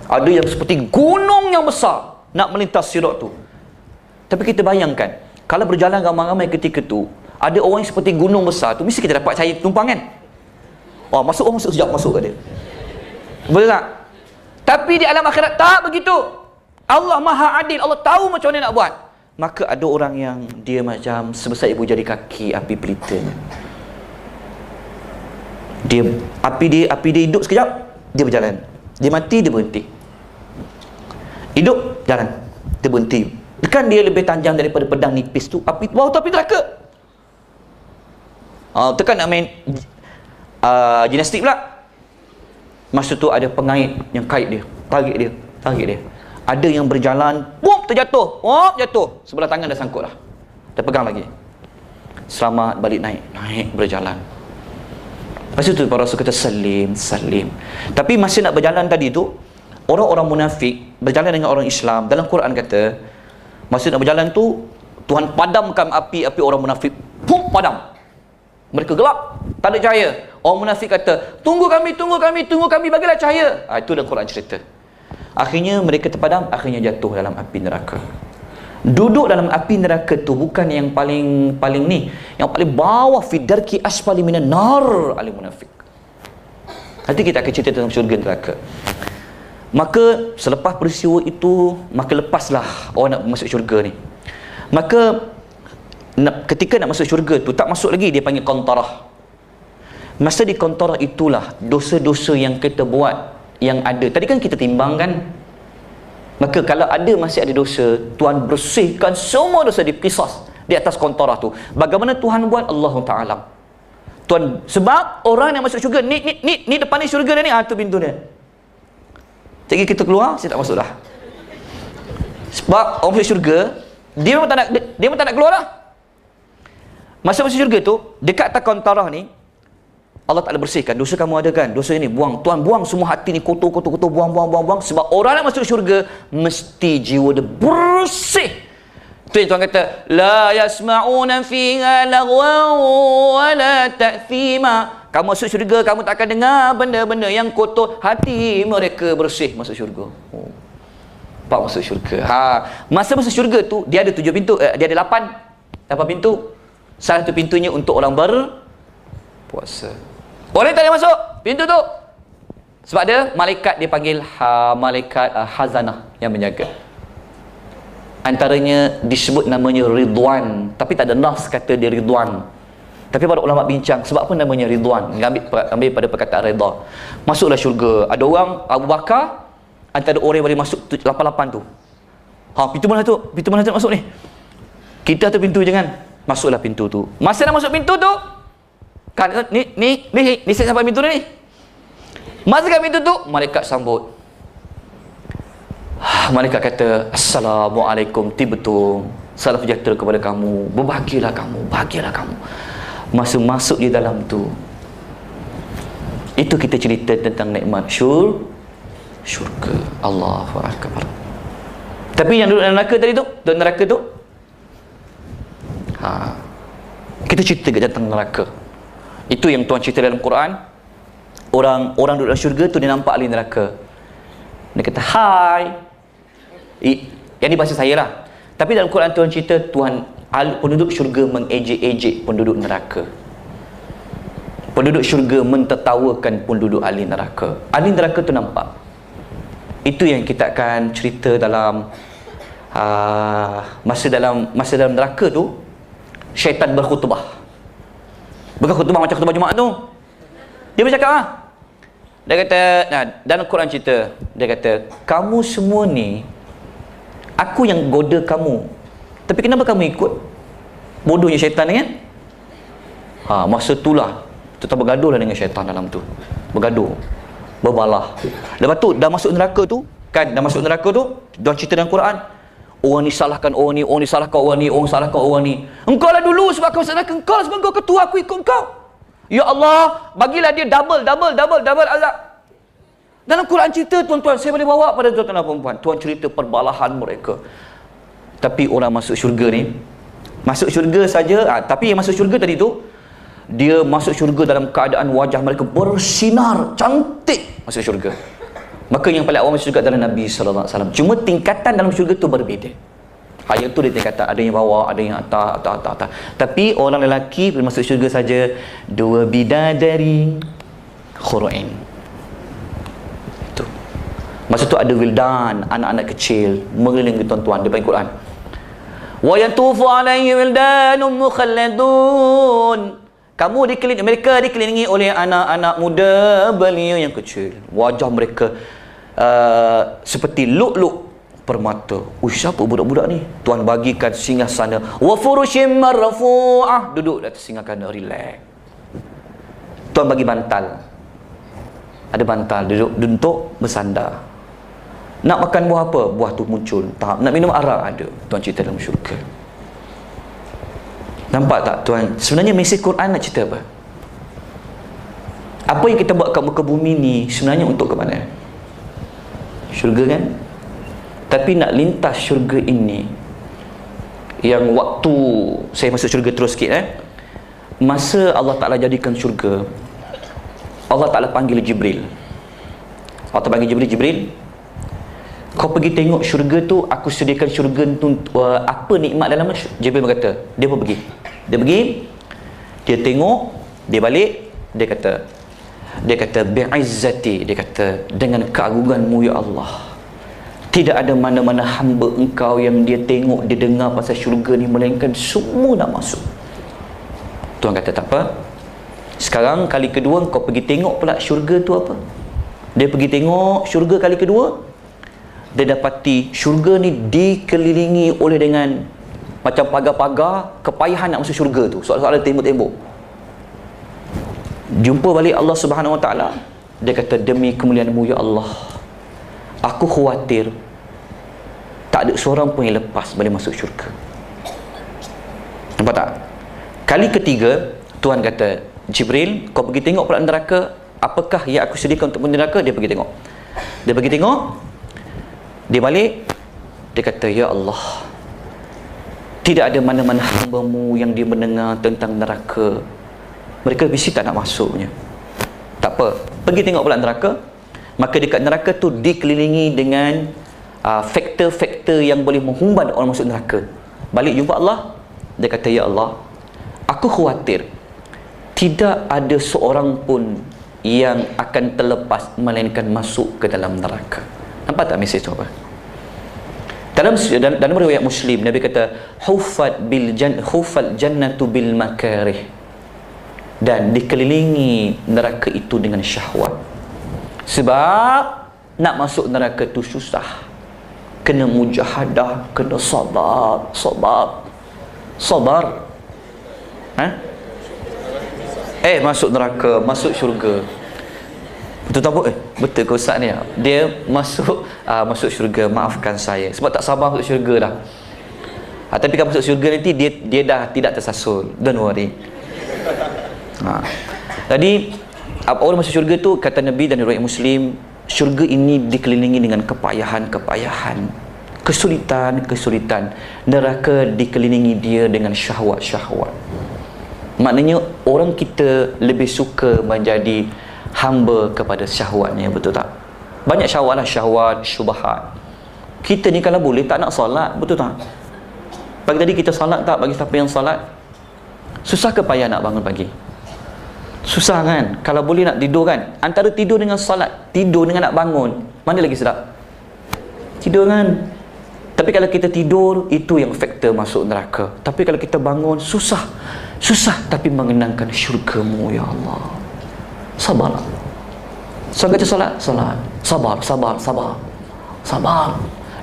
Ada yang seperti gunung yang besar nak melintas sirat tu. Tapi kita bayangkan, kalau berjalan ramai-ramai ketika tu, ada orang yang seperti gunung besar tu, mesti kita dapat cahaya tumpang kan? Masuk sekejap masuk ke dia. Betul tak? Tapi di alam akhirat tak begitu. Allah Maha Adil, Allah tahu macam mana nak buat. Maka ada orang yang dia macam sebesar ibu jari kaki api pelitanya. Api dia hidup sekejap, dia berjalan. Dia mati, dia berhenti. Hidup, jalan, dia berhenti. Kan dia lebih panjang daripada pedang nipis tu. Api bawah tu api neraka. Tekan nak main gimnastik pula. Masa tu ada pengait yang kait dia, tarik dia. Ada yang berjalan, terjatuh, jatuh. Sebelah tangan dah sangkut dah. Dah pegang lagi. Selamat, balik naik berjalan. Lepas tu para rasul kata salim. Tapi masih nak berjalan tadi tu, orang-orang munafik berjalan dengan orang Islam. Dalam Quran kata, masa nak berjalan tu, Tuhan padamkan api orang munafik. Padam. Mereka gelap, tak ada cahaya. Orang munafik kata, tunggu kami, bagilah cahaya. Itu dalam Quran cerita. Akhirnya mereka terpadam, akhirnya jatuh dalam api neraka. Duduk dalam api neraka tu bukan yang paling ni, yang paling bawah, fi darki asfali minan nar al munafiq. Nanti kita akan cerita tentang syurga neraka. Maka selepas peristiwa itu, maka lepaslah orang nak masuk syurga ni. Maka ketika nak masuk syurga tu, tak masuk lagi, dia panggil qantarah. Masa di qantarah itulah dosa-dosa yang kita buat yang ada. Tadi kan kita timbangkan. Maka kalau ada masih ada dosa, Tuhan bersihkan semua dosa di qisas di atas qantarah tu. Bagaimana Tuhan buat? Allah Ta'ala. Tuhan, sebab orang yang masuk syurga ni depan ni syurga dia ni, tu pintu dia. Jadi kita keluar, saya tak masuk dah. Sebab orang masuk syurga, dia memang tak nak keluar dah. Masa masuk syurga tu, dekat atas qantarah ni, Allah Ta'ala bersihkan. Dosa kamu ada kan? Dosa ini buang. Tuhan buang semua hati ni, kotor, buang. Sebab orang yang masuk syurga, mesti jiwa dia bersih. Itu yang Tuhan kata, la yasma'una fiha lagwan wa la ta'thima. Kamu masuk syurga, kamu tak akan dengar benda-benda yang kotor. Hati mereka bersih masuk syurga. Pak masuk syurga. Masa masuk syurga tu, dia ada 7 pintu. Dia ada 8 pintu. Salah satu pintunya untuk orang berpuasa. Orang tak boleh masuk pintu tu. Sebab ada malaikat, dia panggil malaikat hazanah yang menjaga. Antaranya disebut namanya Ridwan, tapi tak ada nas kata dia Ridwan. Tapi para ulama bincang sebab apa namanya Ridwan, ambil pada perkataan redha. Masuklah syurga. Ada orang Abu Bakar antara orang yang boleh masuk 88 tu. Pintu mana tu? Pintu mana tu masuk ni? Kita tu pintu jangan. Masuklah pintu tu. Masa nak masuk pintu tu, kan ni saya sampai pintu ni. Masa kat pintu tu, malaikat sambut. Malaikat kata, Assalamualaikum, tibetum, salam sejahtera kepada kamu, berbahagialah kamu. Masa masuk di dalam tu, itu kita cerita tentang nikmat syurga. Allahu Akbar. Tapi yang duduk dalam neraka tadi tu, dalam neraka tu, kita cerita tentang neraka. Itu yang Tuhan cerita dalam Quran. Orang duduk dalam syurga tu, dia nampak ahli neraka. Dia kata, hai. Yang ni bahasa saya lah. Tapi dalam Quran Tuhan cerita, penduduk syurga mengejek-ejek penduduk neraka. Penduduk syurga mentertawakan penduduk ahli neraka. Ahli neraka tu nampak. Itu yang kita akan cerita dalam masa dalam neraka tu, syaitan berkhutbah. Bukan khutbah macam khutbah Jumaat tu. Dia bercakap dia kata, dalam Quran cerita, dia kata, kamu semua ni, aku yang goda kamu, tapi kenapa kamu ikut? Bodohnya syaitan ni kan. Masa itulah kita bergaduh lah dengan syaitan dalam tu. Bergaduh, berbalah. Lepas tu dah masuk neraka tu, dah cerita dalam Quran, orang ni salahkan orang ni, orang ni salahkan orang ni, orang salahkan orang ni. Engkau lah dulu sebab kau salahkan, engkau sebab kau ketua, aku ikut engkau. Ya Allah, bagilah dia double azab. Dalam Quran cerita, tuan-tuan, saya boleh bawa pada tuan-tuan dan puan-puan. Tuhan cerita perbalahan mereka. Tapi orang masuk syurga ni, masuk syurga saja, tapi yang masuk syurga tadi tu, dia masuk syurga dalam keadaan wajah mereka bersinar, cantik masuk syurga. Maka yang paling awal masuk syurga adalah Nabi SAW. Cuma tingkatan dalam syurga tu berbeza. Yang tu dia tingkatan, ada yang bawah, ada yang atas. Tapi orang lelaki bila masuk syurga saja, 2 bidadari khura'in. Itu. Masa tu ada wildan, anak-anak kecil mengelilingi tuan-tuan di Quran. Wa yatufu alaihi wildanun mukhalladun. Mereka dikelilingi oleh anak-anak muda belia yang kecil. Wajah mereka seperti lu'lu' permata. Siapa budak-budak ni? Tuhan bagikan singgasana. Wa furushim marfu'ah. Duduk di atas singgasana, relax. Tuhan bagi bantal. Ada bantal, duduk untuk bersandar. Nak makan buah apa? Buah tu muncul. Nak minum arak ada. Tuhan cerita dalam syurga. Nampak tak Tuhan? Sebenarnya mesej Quran nak cerita apa? Apa yang kita buat kat muka bumi ni sebenarnya untuk ke mana? Syurga kan? Tapi nak lintas syurga ini, yang waktu saya masuk syurga terus sikit, masa Allah Ta'ala jadikan syurga, Allah Ta'ala panggil Jibril. Allah Ta'ala panggil Jibril, Kau pergi tengok syurga tu, aku sediakan syurga tu apa nikmat dalam Jibril berkata. Dia pun pergi. Dia tengok, dia balik, dia kata bi'izzati, dia kata dengan keagunganmu ya Allah, tidak ada mana-mana hamba engkau yang dia tengok, dia dengar pasal syurga ni, melainkan semua nak masuk. Tuhan kata tak apa, sekarang kali kedua kau pergi tengok pula syurga tu apa. Dia pergi tengok syurga kali kedua, dia dapati syurga ni dikelilingi oleh dengan macam pagar-pagar, kepayahan nak masuk syurga tu, soal-soal tembok-tembok. Jumpa balik Allah Subhanahu Wa Taala, dia kata demi kemuliaan-Mu ya Allah, aku khawatir tak ada seorang pun yang lepas boleh masuk syurga. Nampak tak? Kali ketiga Tuhan kata, Jibril, kau pergi tengok pula neraka, apakah yang aku sediakan untuk neraka. Dia pergi tengok, dia balik, dia kata ya Allah, tidak ada mana-mana hamba-Mu yang dia mendengar tentang neraka, mereka mesti tak nak masuknya. Tak apa, pergi tengok pula neraka. Maka dekat neraka tu dikelilingi dengan faktor-faktor yang boleh menghumban orang masuk neraka. Balik jumpa Allah, dia kata ya Allah, aku khawatir tidak ada seorang pun yang akan terlepas melainkan masuk ke dalam neraka. Nampak tak mesej tu apa? Dalam riwayat Muslim, Nabi kata hufat jannatu bil makarih, dan dikelilingi neraka itu dengan syahwat. Sebab nak masuk neraka tu susah, kena mujahadah, kena sabar. Masuk neraka, masuk syurga. Betul tak? Betul ke Ustaz ni? Dia masuk syurga, maafkan saya sebab tak sabar masuk syurga dah. Tapi kalau masuk syurga nanti dia dah tidak tersasul. Don't worry. Jadi orang masuk syurga tu, kata Nabi dan riwayat Muslim, syurga ini dikelilingi dengan kepayahan, kesulitan. Neraka dikelilingi dia dengan syahwat. Maknanya orang kita lebih suka menjadi hamba kepada syahwatnya, betul tak? Banyak syahwat lah, syahwat, syubhat. Kita ni kalau boleh tak nak solat, betul tak? Pagi tadi kita solat tak? Bagi siapa yang solat? Susah ke payah nak bangun pagi? Susah kan? Kalau boleh nak tidur kan? Antara tidur dengan solat, tidur dengan nak bangun, mana lagi sedap? Tidur kan? Tapi kalau kita tidur, itu yang faktor masuk neraka. Tapi kalau kita bangun, susah tapi mengenangkan syurga-Mu ya Allah. Sabarlah. So baca solat, sabar.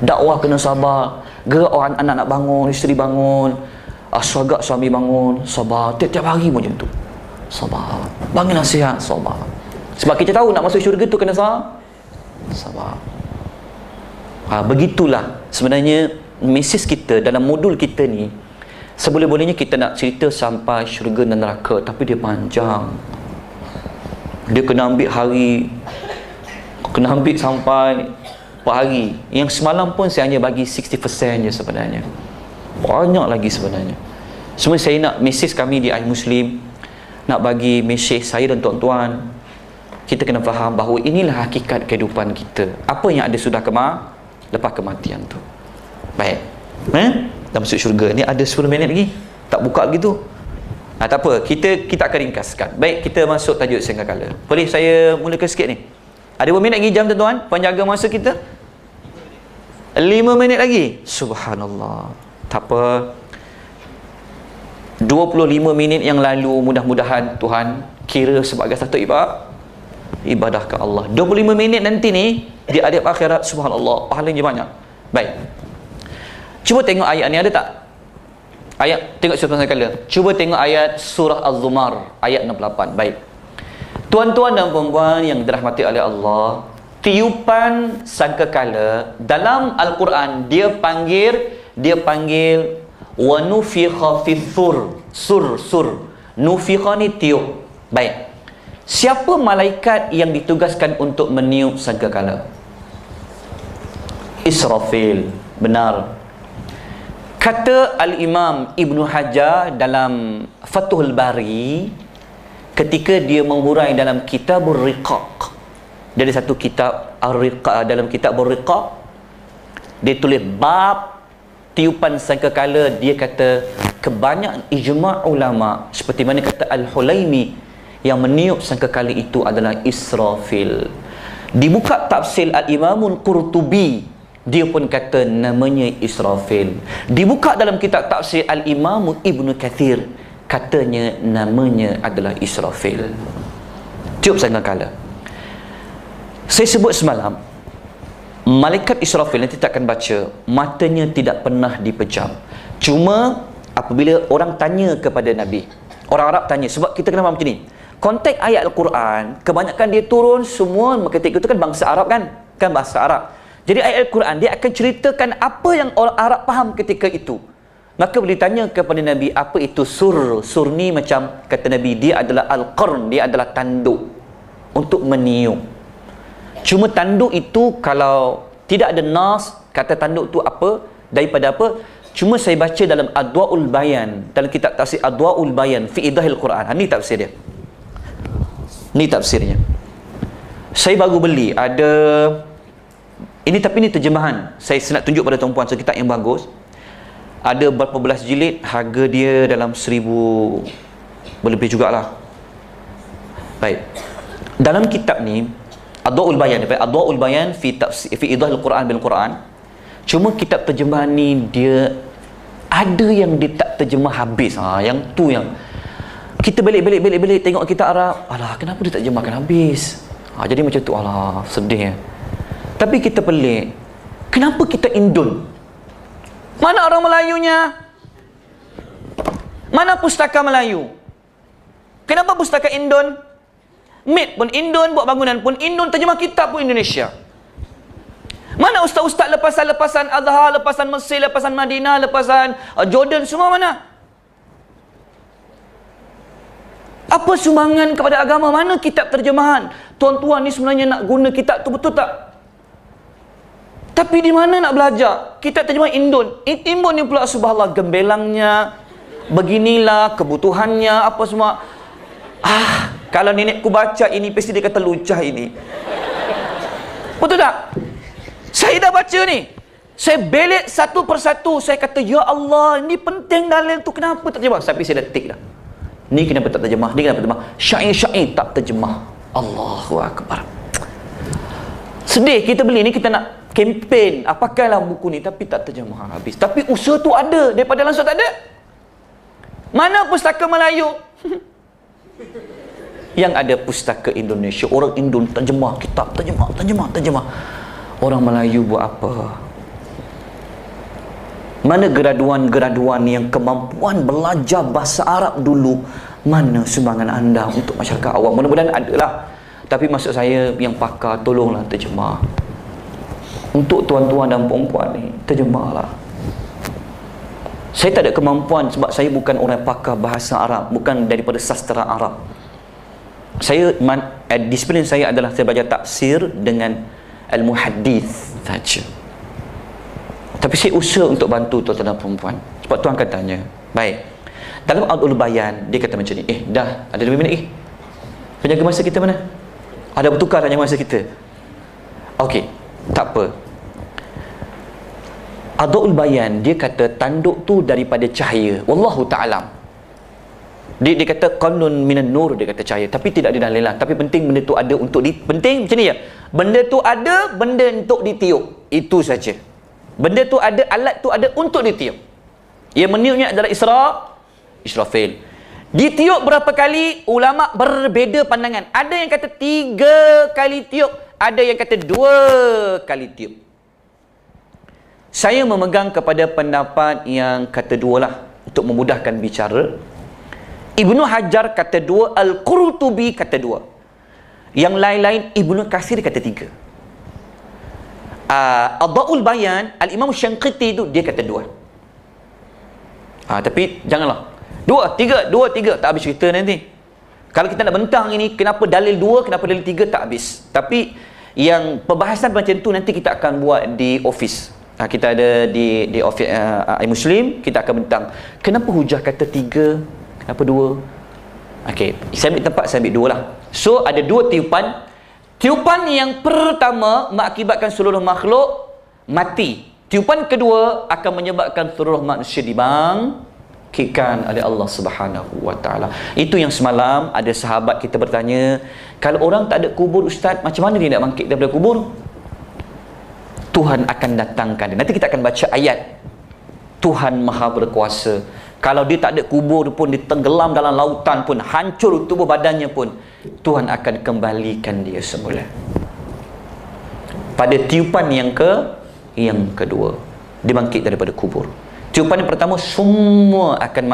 Dakwah kena sabar. Gerak orang anak nak bangun, isteri bangun, syagak suami bangun, sabar. Tiap-tiap hari macam tu. Sabar. Bagi nasihat, sabar. Sebab kita tahu nak masuk syurga tu kena sabar. Begitulah sebenarnya mesej kita dalam modul kita ni. Seboleh-bolehnya kita nak cerita sampai syurga dan neraka, tapi dia panjang. Dia kena ambil sampai per hari. Yang semalam pun saya hanya bagi 60% je sebenarnya. Banyak lagi sebenarnya. Semua saya nak mesej kami di iMuslim, nak bagi mesej saya dan tuan-tuan, kita kena faham bahawa inilah hakikat kehidupan kita. Apa yang ada sudah lepas kematian tu. Baik. Dah masuk syurga. Ni ada 10 minit lagi. Tak buka lagi tu. Tak apa. Kita akan ringkaskan. Baik, kita masuk tajuk Sengkakala. Boleh saya mulakan sikit ni? Ada berapa minit lagi jam tuan-tuan? Penjaga masa kita? 5 minit lagi. Subhanallah. Tak apa. 25 minit yang lalu mudah-mudahan Tuhan kira sebagai satu ibadah ke Allah. 25 minit nanti ni di adab akhirat, subhanallah, pahalanya banyak. Baik. Cuba tengok ayat ni, ada tak? Ayat, tengok surah Sengkakala. Cuba tengok ayat surah Az-Zumar ayat 68. Baik. Tuan-tuan dan puan-puan yang dirahmati oleh Allah, tiupan sangkakala dalam Al-Quran dia panggil wa nufikha fis-sur. Sur. Nufikha ni tiup. Baik. Siapa malaikat yang ditugaskan untuk meniup sangkakala? Israfil. Benar. Kata Al-Imam Ibn Hajar dalam Fathul Bari, ketika dia menghurai dalam Kitabur Riqaq, dari satu kitab Ar-Riqaq, dalam Kitabur Riqaq Dia tulis bab tiupan sangkakala. Dia kata kebanyakan ijma' ulama seperti mana kata Al-Hulaimi yang meniup sangkakala itu adalah Israfil. Dibuka tafsir Al-Imamul Qurtubi, dia pun kata namanya Israfil. Dibuka dalam kitab tafsir Al-Imam Ibnu Kathir, katanya namanya adalah Israfil. Tiup sangkakala. Saya sebut semalam, malaikat Israfil, nanti kita akan baca, matanya tidak pernah dipejam. Cuma apabila orang tanya kepada Nabi, orang Arab tanya, sebab kita kena faham macam ni, konteks ayat Al-Quran kebanyakan dia turun semua ketika itu kan bangsa Arab kan bahasa Arab. Jadi ayat Al-Quran dia akan ceritakan apa yang orang Arab faham ketika itu. Maka boleh tanya kepada Nabi, apa itu sur? Sur ni macam kata Nabi, dia adalah al-qarn, dia adalah tanduk untuk meniup. Cuma tanduk itu kalau tidak ada nas kata tanduk tu apa, daripada apa, cuma saya baca dalam Adwa'ul Bayan, dalam kitab tafsir Adwa'ul Bayan fi idahil Quran. Ni tafsir dia. Ni tafsirnya. Saya baru beli ada ini, tapi ni terjemahan. Saya nak tunjuk pada tuan-puan kitab yang bagus. Ada berapa belas jilid, harga dia dalam 1000 berlebih jugalah. Baik. Dalam kitab ni Adwa'ul Bayan, Adwa'ul Bayan fi tafsir fi idahil Quran bil Quran. Cuma kitab terjemahan ni dia ada yang dia tak terjemah habis. Yang tu yang kita balik tengok kitab Arab, alah kenapa dia tak terjemahkan habis? Jadi macam tu, alah sedih ya. Tapi kita pelik, kenapa kita Indon? Mana orang Melayunya? Mana pustaka Melayu? Kenapa pustaka Indon? MIT pun Indon, buat bangunan pun Indon, terjemah kitab pun Indonesia. Mana ustaz-ustaz lepasan Azhar, lepasan Mesir, lepasan Madinah, lepasan Jordan, semua mana? Apa sumbangan kepada agama? Mana kitab terjemahan? Tuan-tuan ni sebenarnya nak guna kitab tu betul tak? Tapi di mana nak belajar? Kitab terjemahan Indon. Indon ni pula subhanallah gembelangnya, beginilah kebutuhannya, apa semua. Kalau nenekku baca ini, pasti dia kata lucah ini. Betul tak? Saya dah baca ni. Saya belik satu persatu. Saya kata, ya Allah, ini penting dalil tu. Kenapa tak terjemah? Tapi saya dah tik dah. Ni kenapa tak terjemah? Ni kenapa tak terjemah? Syair-syair tak terjemah. Allahu Akbar. Sedih kita beli ni, kita nak kempen. Pakailah buku ni, tapi tak terjemah habis. Tapi usaha tu ada. Daripada langsung tak ada. Mana pustaka Melayu? Yang ada pustaka Indonesia. Orang Indon terjemah kitab, terjemah. Orang Melayu buat apa? Mana graduan-graduan yang kemampuan belajar bahasa Arab dulu? Mana sumbangan anda untuk masyarakat awam? Mudah-mudahan adalah. Tapi maksud saya, yang pakar tolonglah terjemah. Untuk tuan-tuan dan perempuan ni, terjemahlah. Saya tak ada kemampuan sebab saya bukan orang pakar bahasa Arab, bukan daripada sastra Arab. Saya disiplin saya adalah saya baca tafsir dengan al-muhaddith saja. Tapi saya usaha untuk bantu tuan-tuan dan perempuan. Sebab tuan akan tanya, baik, dalam Adwa'ul Bayan dia kata macam ni, dah ada 2 minit penjaga masa kita mana? Ada bertukar tanya masa kita. Okey, tak apa. Adwa'ul Bayan dia kata tanduk tu daripada cahaya. Wallahu ta'alam. Dia kata qanun minan nur, dia kata cahaya, tapi tidak ada dalil lah. Tapi penting benda tu ada untuk penting macam ni ya. Benda tu ada, benda untuk ditiup. Itu saja. Benda tu ada, alat tu ada untuk ditiup. Yang meniupnya adalah Israfil. Ditiup berapa kali? Ulama berbeza pandangan. Ada yang kata 3 kali tiup, ada yang kata 2 kali tiup. Saya memegang kepada pendapat yang kata 2 lah, untuk memudahkan bicara. Ibnu Hajar kata 2, Al-Qurtubi kata 2. Yang lain-lain Ibnu Katsir kata 3. Adwa'ul Bayan, Al-Imam Syanqiti tu dia kata 2. Tapi janganlah 2, 3 tak habis cerita nanti. Kalau kita nak bentang ini, kenapa dalil 2, kenapa dalil 3, tak habis. Tapi yang perbahasan macam tu nanti kita akan buat di office. Kita ada di office Muslim, kita akan bentang kenapa hujah kata 3, kenapa 2. Okey, saya ambil tempat, saya ambil 2 lah. So ada 2 tiupan. Tiupan yang pertama mengakibatkan seluruh makhluk mati. Tiupan kedua akan menyebabkan seluruh manusia dibangkitkan oleh Allah Subhanahu wa taala. Itu yang semalam ada sahabat kita bertanya, kalau orang tak ada kubur ustaz, macam mana dia nak bangkit daripada kubur? Tuhan akan datangkan dia. Nanti kita akan baca ayat. Tuhan Maha Berkuasa. Kalau dia tak ada kubur pun, dia tenggelam dalam lautan pun, hancur tubuh badannya pun, Tuhan akan kembalikan dia semula. Pada tiupan yang kedua, dia bangkit daripada kubur. Tiupan yang pertama, semua akan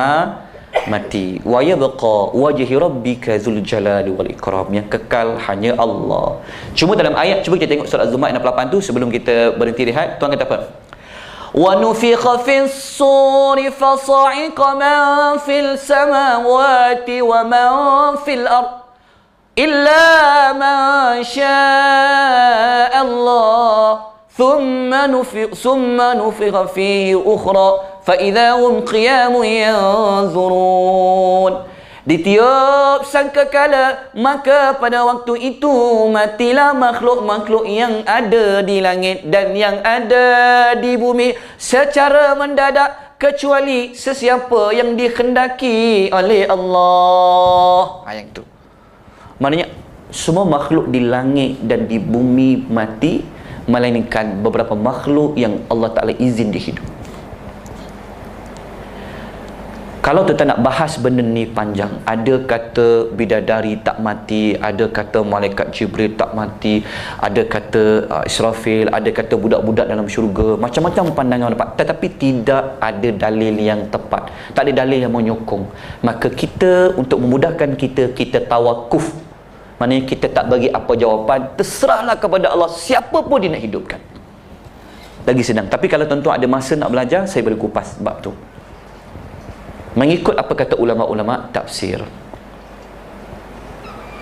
mati. Wa yabqa wajhi rabbika dzul jalali wal ikram. Yang kekal hanya Allah. Cuma dalam ayat, cuba kita tengok surah Az-Zumar ayat 68 tu sebelum kita berhenti rehat. Tuan kata apa? Wa nufikha fis suri fasa'iqa man fil samawati wa man fil ard illa man syaa Allah. ثم نفخ فيه أخرى فإذا هم قيام ينظرون. Ditiup sangkakala, maka pada waktu itu matilah makhluk-makhluk yang ada di langit dan yang ada di bumi secara mendadak, kecuali sesiapa yang dikhendaki oleh Allah. Ayat itu maknanya semua makhluk di langit dan di bumi mati, melainkan beberapa makhluk yang Allah Ta'ala izin dia hidup. Kalau kita nak bahas benda ni panjang, ada kata bidadari tak mati, ada kata malaikat Jibril tak mati, ada kata Israfil, ada kata budak-budak dalam syurga, macam-macam pandangan dapat, tetapi tidak ada dalil yang tepat, tak ada dalil yang menyokong. Maka kita, untuk memudahkan kita tawakuf. Maknanya kita tak bagi apa jawapan, terserahlah kepada Allah, siapa pun dia nak hidupkan. Lagi senang. Tapi kalau tuan-tuan ada masa nak belajar, saya boleh kupas bab tu, mengikut apa kata ulama-ulama tafsir.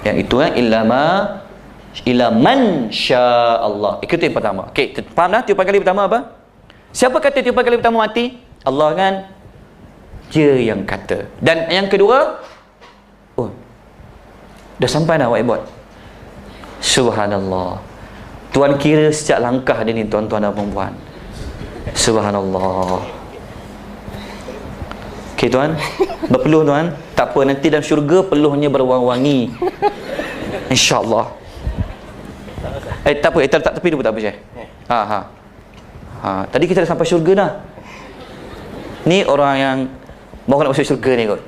Yang itu ila man sya Allah. Itu yang pertama. Okey, faham dah tiupan kali pertama apa? Siapa kata tiupan kali pertama mati? Allah kan? Dia yang kata. Dan yang kedua, dah sampai dah awak buat. Subhanallah. Tuan kira sejak langkah dia ni, tuan-tuan dan perempuan. Subhanallah. Okey tuan, berpeluh tuan. Tak apa, nanti dalam syurga peluhnya berwangi-wangi, InsyaAllah. Tak apa, tak tepi dulu tak apa, Syekh. Tadi kita dah sampai syurga dah. Ni orang yang baru nak masuk syurga ni kot.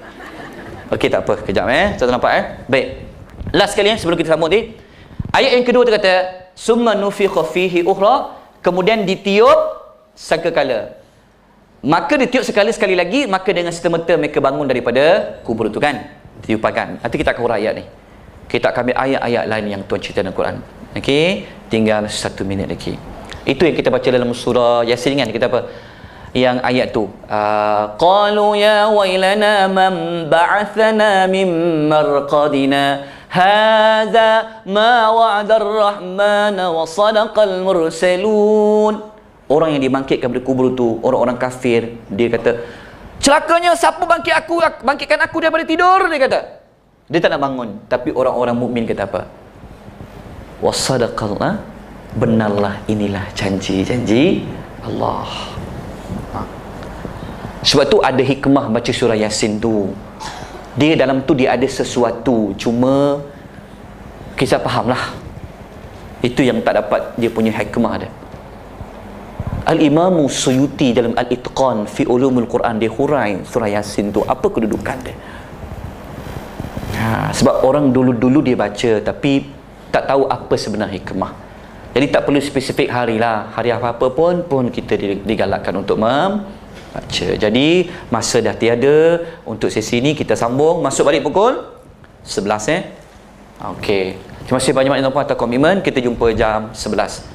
Okey, tak apa, kejap tuan nampak Baik. Last sekali sebelum kita sambung ni. Ayat yang kedua tu kata, summa nufikha fihi ukhra, kemudian ditiup sangkakala. Maka ditiup sekali lagi, maka dengan serta-merta mereka bangun daripada kubur tu kan. Tiupakan. Nanti kita akan uraian ayat ni. Kita akan ambil ayat-ayat lain yang Tuhan cerita dalam Quran. Okey, tinggal 1 minit lagi. Itu yang kita baca dalam surah Yasin kan. Kita apa? Yang ayat tu, qalu ya wailana man ba'athana min marqadina hadza ma wa'ada ar-rahman wa sadaqal mursalun. Orang yang dibangkitkan dari kubur tu, orang-orang kafir, dia kata, celakanya siapa bangkitkan aku daripada tidur, dia kata. Dia tak nak bangun. Tapi orang-orang mukmin kata apa? Wa sadaqal, benarlah inilah janji Allah. Sebab tu ada hikmah baca surah Yasin tu. Dia dalam tu dia ada sesuatu, cuma kita fahamlah. Itu yang tak dapat dia punya hikmah dia. Al-Imam Suyuti dalam Al-Itqan fi Ulumul Quran, dia hurai surah Yasin tu apa kedudukan dia. Sebab orang dulu-dulu dia baca tapi tak tahu apa sebenar hikmah. Jadi tak perlu spesifik hari lah, hari apa-apa pun kita digalakkan untuk membaca. Jadi masa dah tiada untuk sesi ni, kita sambung masuk balik pukul 11 Okey. Terima kasih banyak-banyak tuan-puan atas komitmen. Kita jumpa jam 11.